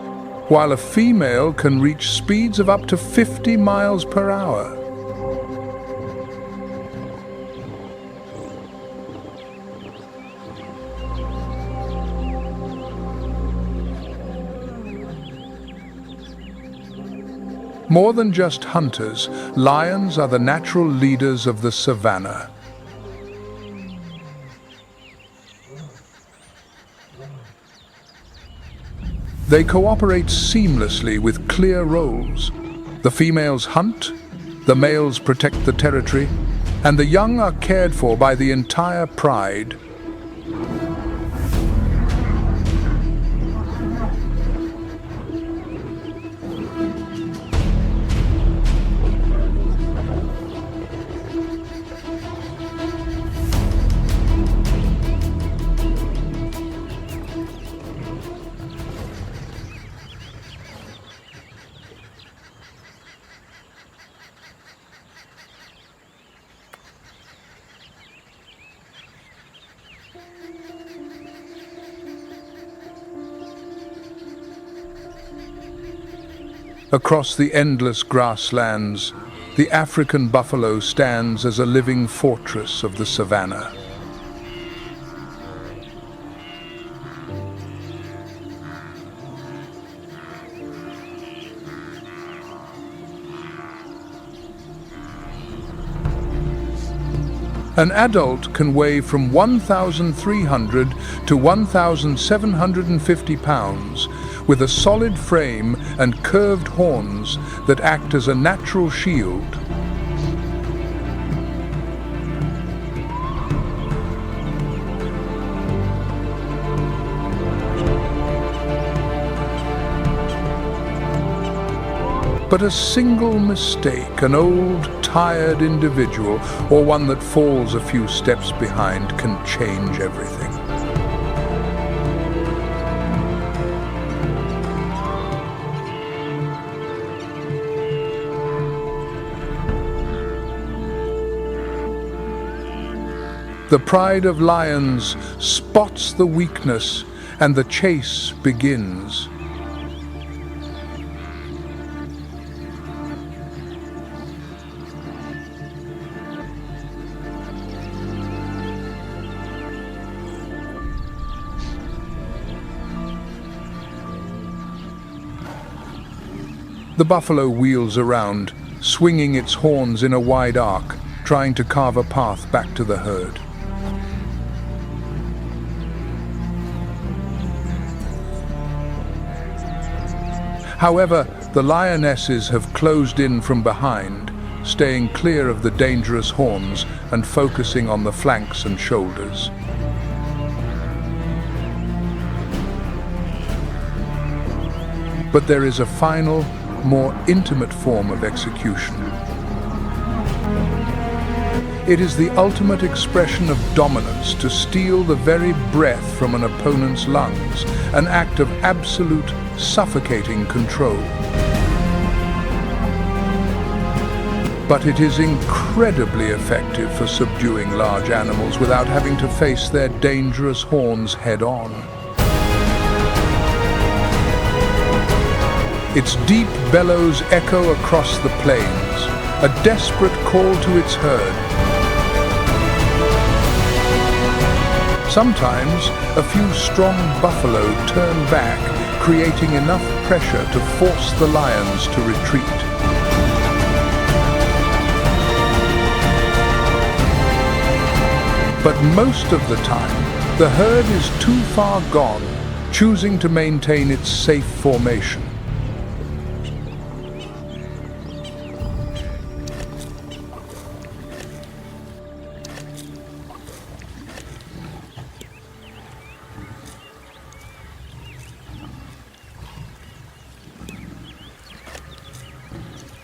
while a female can reach speeds of up to 50 miles per hour. More than just hunters, lions are the natural leaders of the savanna. They cooperate seamlessly with clear roles. The females hunt, the males protect the territory, and the young are cared for by the entire pride. Across the endless grasslands, the African buffalo stands as a living fortress of the savanna. An adult can weigh from 1,300 to 1,750 pounds, with a solid frame and curved horns that act as a natural shield. But a single mistake, an old, tired individual, or one that falls a few steps behind, can change everything. The pride of lions spots the weakness, and the chase begins. The buffalo wheels around, swinging its horns in a wide arc, trying to carve a path back to the herd. However, the lionesses have closed in from behind, staying clear of the dangerous horns and focusing on the flanks and shoulders. But there is a final, more intimate form of execution. It is the ultimate expression of dominance to steal the very breath from an opponent's lungs, an act of absolute, suffocating control. But it is incredibly effective for subduing large animals without having to face their dangerous horns head-on. Its deep bellows echo across the plains, a desperate call to its herd. Sometimes, a few strong buffalo turn back, creating enough pressure to force the lions to retreat. But most of the time, The herd is too far gone, choosing to maintain its safe formation.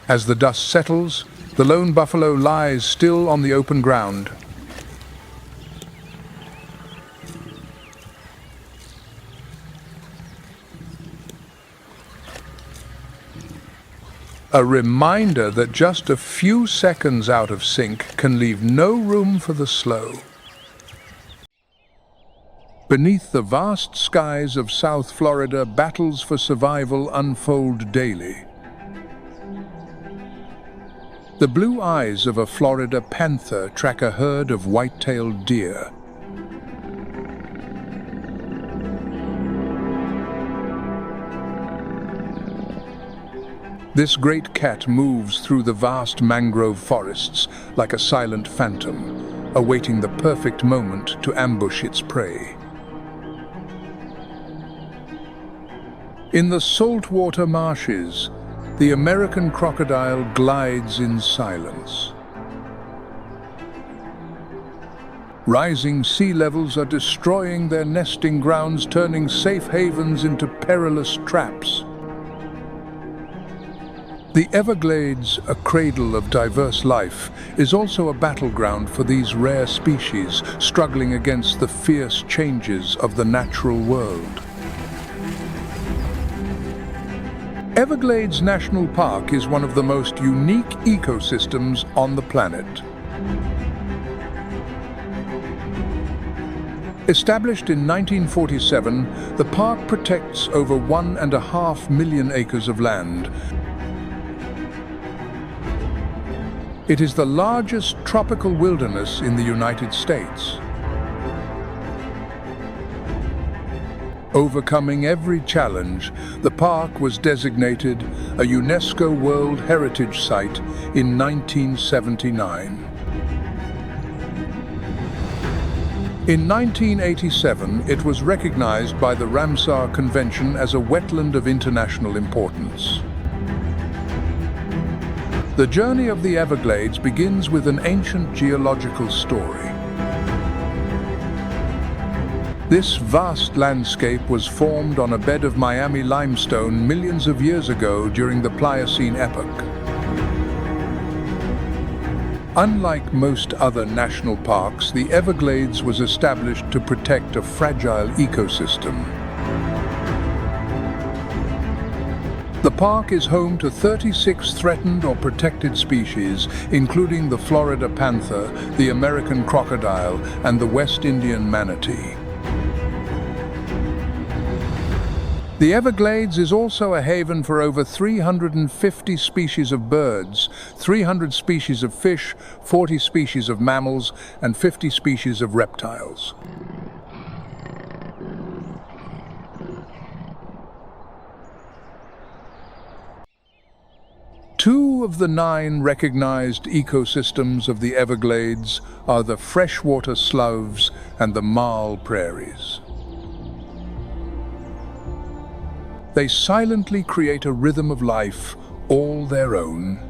As the dust settles, the lone buffalo lies still on the open ground. A reminder that just a few seconds out of sync can leave no room for the slow. Beneath the vast skies of South Florida, battles for survival unfold daily. The blue eyes of a Florida panther track a herd of white-tailed deer. This great cat moves through the vast mangrove forests like a silent phantom, awaiting the perfect moment to ambush its prey. In the saltwater marshes, the American crocodile glides in silence. Rising sea levels are destroying their nesting grounds, turning safe havens into perilous traps. The Everglades, a cradle of diverse life, is also a battleground for these rare species, struggling against the fierce changes of the natural world. Everglades National Park is one of the most unique ecosystems on the planet. Established in 1947, the park protects over 1.5 million acres of land. It is the largest tropical wilderness in the United States. Overcoming every challenge, the park was designated a UNESCO World Heritage Site in 1979. In 1987, it was recognized by the Ramsar Convention as a wetland of international importance. The journey of the Everglades begins with an ancient geological story. This vast landscape was formed on a bed of Miami limestone millions of years ago during the Pliocene epoch. Unlike most other national parks, the Everglades was established to protect a fragile ecosystem. The park is home to 36 threatened or protected species, including the Florida panther, the American crocodile, and the West Indian manatee. The Everglades is also a haven for over 350 species of birds, 300 species of fish, 40 species of mammals, and 50 species of reptiles. Two of the 9 recognized ecosystems of the Everglades are the freshwater sloughs and the marl prairies. They silently create a rhythm of life, all their own.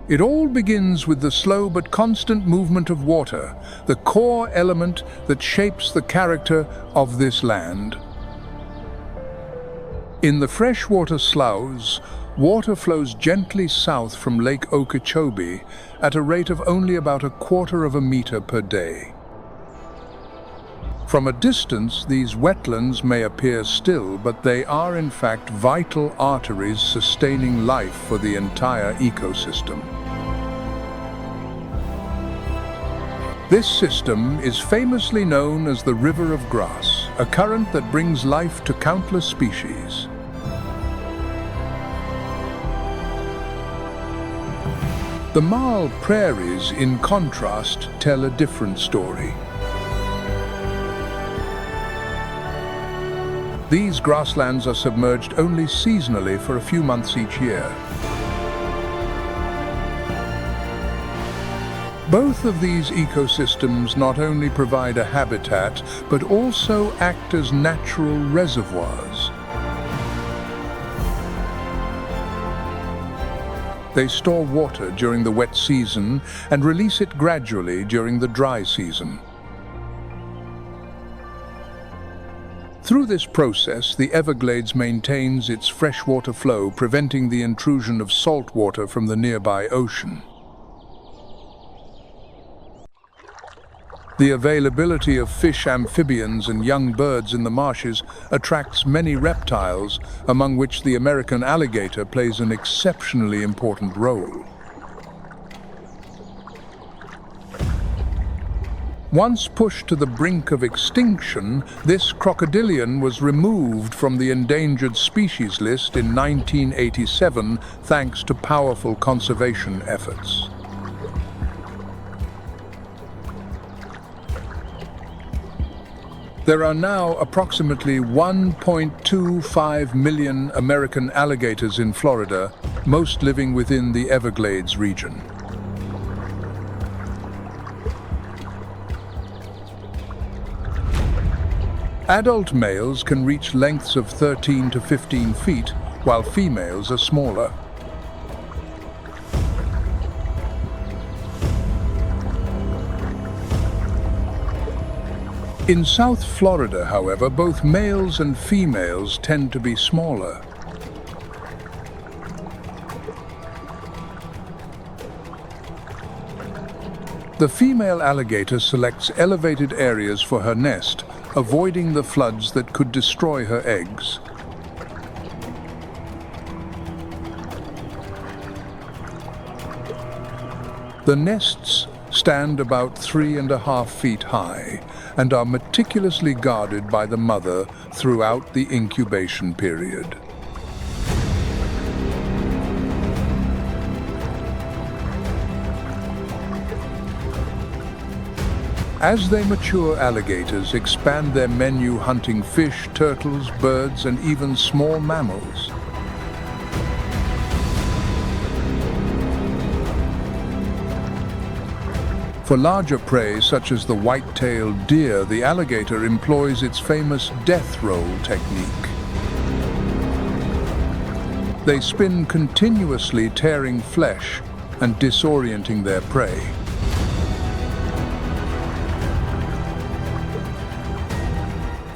It all begins with the slow but constant movement of water, the core element that shapes the character of this land. In the freshwater sloughs, water flows gently south from Lake Okeechobee at a rate of only about 1/4 of a meter per day. From a distance, these wetlands may appear still, but they are in fact vital arteries sustaining life for the entire ecosystem. This system is famously known as the River of Grass, a current that brings life to countless species. The marl prairies, in contrast, tell a different story. These grasslands are submerged only seasonally for a few months each year. Both of these ecosystems not only provide a habitat, but also act as natural reservoirs. They store water during the wet season and release it gradually during the dry season. Through this process, the Everglades maintains its freshwater flow, preventing the intrusion of salt water from the nearby ocean. The availability of fish, amphibians, and young birds in the marshes attracts many reptiles, among which the American alligator plays an exceptionally important role. Once pushed to the brink of extinction, this crocodilian was removed from the endangered species list in 1987 thanks to powerful conservation efforts. There are now approximately 1.25 million American alligators in Florida, most living within the Everglades region. Adult males can reach lengths of 13 to 15 feet, while females are smaller. In South Florida, however, both males and females tend to be smaller. The female alligator selects elevated areas for her nest, avoiding the floods that could destroy her eggs. The nests stand about 3.5 feet high and are meticulously guarded by the mother throughout the incubation period. As they mature, alligators expand their menu, hunting fish, turtles, birds, and even small mammals. For larger prey, such as the white-tailed deer, the alligator employs its famous death roll technique. They spin continuously, tearing flesh and disorienting their prey.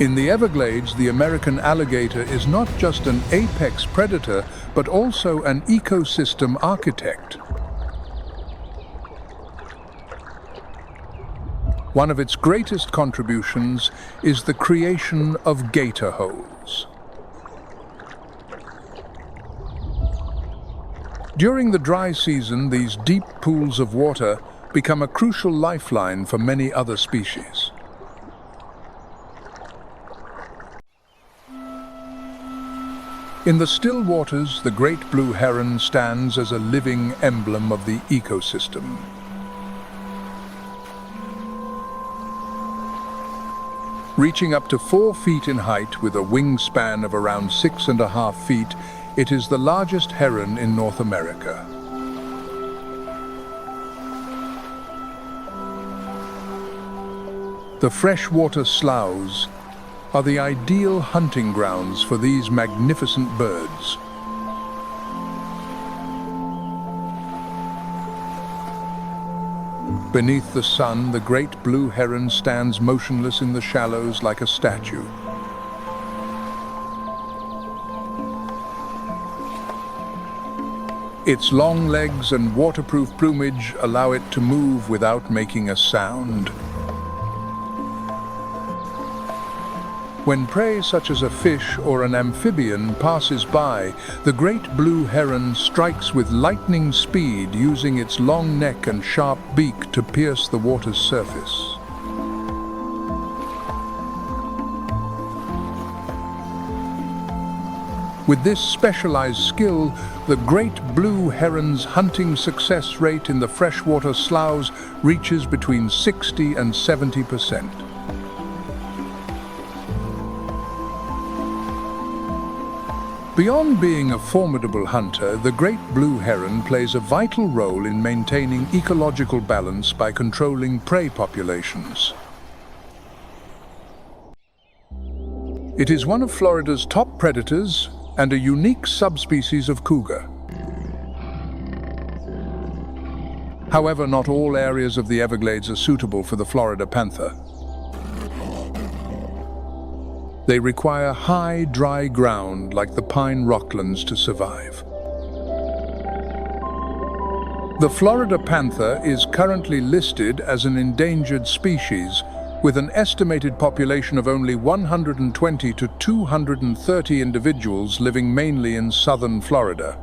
In the Everglades, the American alligator is not just an apex predator, but also an ecosystem architect. One of its greatest contributions is the creation of gator holes. During the dry season, these deep pools of water become a crucial lifeline for many other species. In the still waters, the great blue heron stands as a living emblem of the ecosystem. Reaching up to 4 feet in height with a wingspan of around 6.5 feet, it is the largest heron in North America. The freshwater sloughs are the ideal hunting grounds for these magnificent birds. Beneath the sun, the great blue heron stands motionless in the shallows like a statue. Its long legs and waterproof plumage allow it to move without making a sound. When prey such as a fish or an amphibian passes by, the great blue heron strikes with lightning speed, using its long neck and sharp beak to pierce the water's surface. With this specialized skill, the great blue heron's hunting success rate in the freshwater sloughs reaches between 60 and 70%. Beyond being a formidable hunter, the great blue heron plays a vital role in maintaining ecological balance by controlling prey populations. It is one of Florida's top predators and a unique subspecies of cougar. However, not all areas of the Everglades are suitable for the Florida panther. They require high, dry ground like the pine rocklands to survive. The Florida panther is currently listed as an endangered species, with an estimated population of only 120 to 230 individuals living mainly in southern Florida.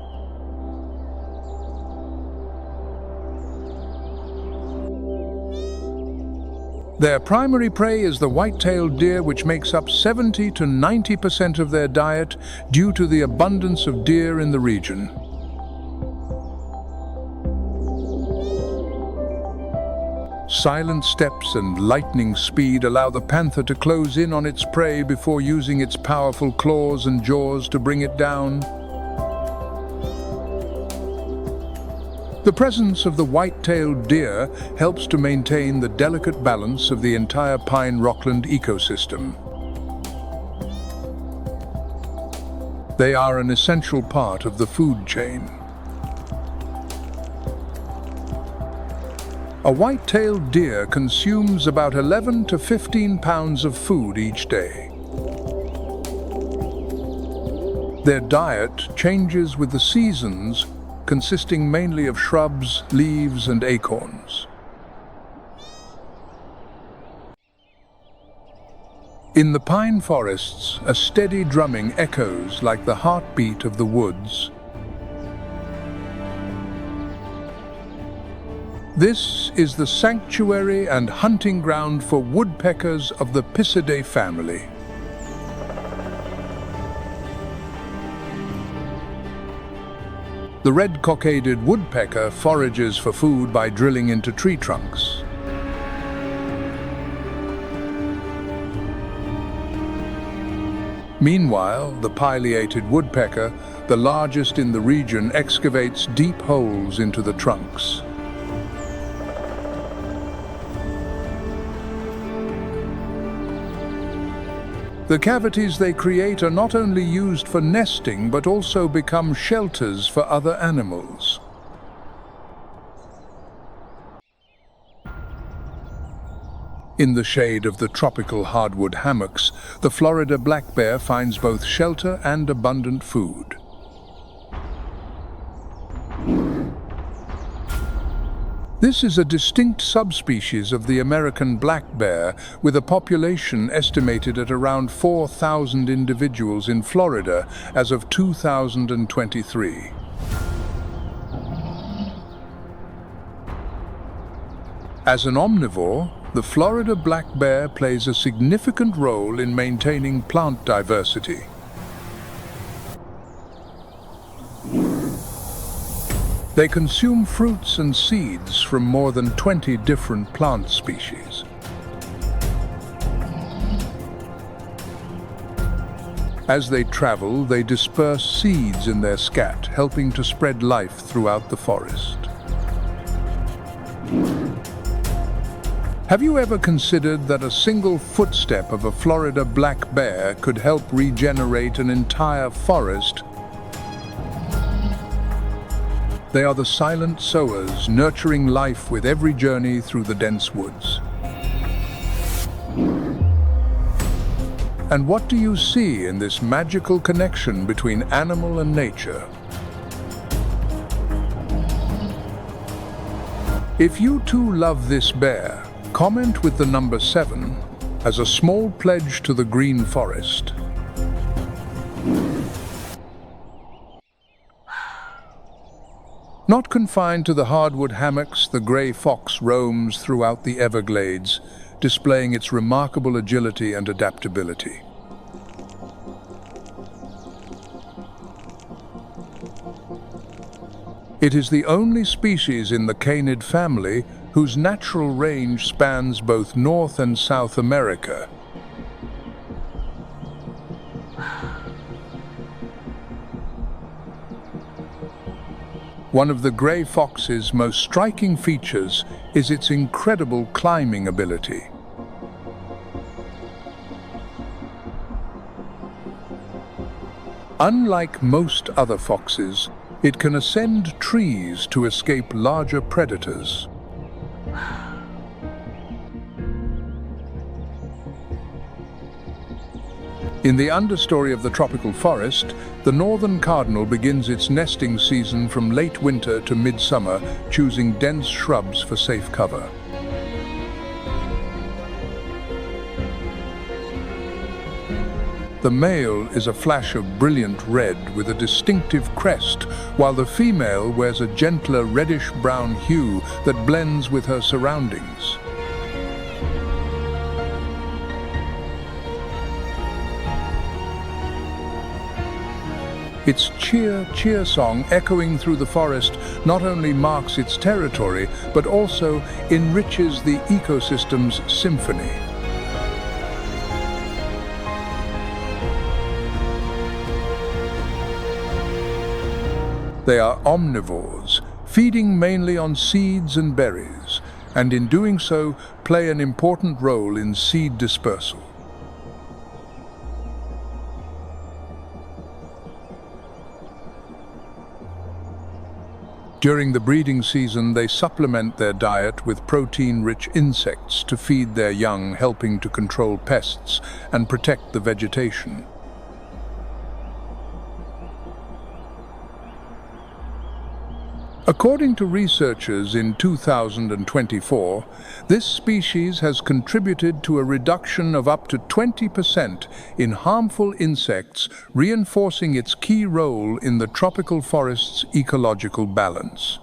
Their primary prey is the white-tailed deer, which makes up 70 to 90% of their diet due to the abundance of deer in the region. Silent steps and lightning speed allow the panther to close in on its prey before using its powerful claws and jaws to bring it down. The presence of the white-tailed deer helps to maintain the delicate balance of the entire pine rockland ecosystem. They are an essential part of the food chain. A white-tailed deer consumes about 11 to 15 pounds of food each day. Their diet changes with the seasons, consisting mainly of shrubs, leaves, and acorns. In the pine forests, a steady drumming echoes like the heartbeat of the woods. This is the sanctuary and hunting ground for woodpeckers of the Pisidae family. The red-cockaded woodpecker forages for food by drilling into tree trunks. Meanwhile, the pileated woodpecker, the largest in the region, excavates deep holes into the trunks. The cavities they create are not only used for nesting, but also become shelters for other animals. In the shade of the tropical hardwood hammocks, the Florida black bear finds both shelter and abundant food. This is a distinct subspecies of the American black bear, with a population estimated at around 4,000 individuals in Florida as of 2023. As an omnivore, the Florida black bear plays a significant role in maintaining plant diversity. They consume fruits and seeds from more than 20 different plant species. As they travel, they disperse seeds in their scat, helping to spread life throughout the forest. Have you ever considered that a single footstep of a Florida black bear could help regenerate an entire forest? They are the silent sowers, nurturing life with every journey through the dense woods. And what do you see in this magical connection between animal and nature? If you too love this bear, comment with the number 7 as a small pledge to the green forest. Not confined to the hardwood hammocks, the gray fox roams throughout the Everglades, displaying its remarkable agility and adaptability. It is the only species in the canid family whose natural range spans both North and South America. One of the gray fox's most striking features is its incredible climbing ability. Unlike most other foxes, it can ascend trees to escape larger predators. In the understory of the tropical forest, the northern cardinal begins its nesting season from late winter to midsummer, choosing dense shrubs for safe cover. The male is a flash of brilliant red with a distinctive crest, while the female wears a gentler reddish-brown hue that blends with her surroundings. Its cheer, cheer song echoing through the forest not only marks its territory, but also enriches the ecosystem's symphony. They are omnivores, feeding mainly on seeds and berries, and in doing so play an important role in seed dispersal. During the breeding season, they supplement their diet with protein-rich insects to feed their young, helping to control pests and protect the vegetation. According to researchers in 2024, this species has contributed to a reduction of up to 20% in harmful insects, reinforcing its key role in the tropical forest's ecological balance.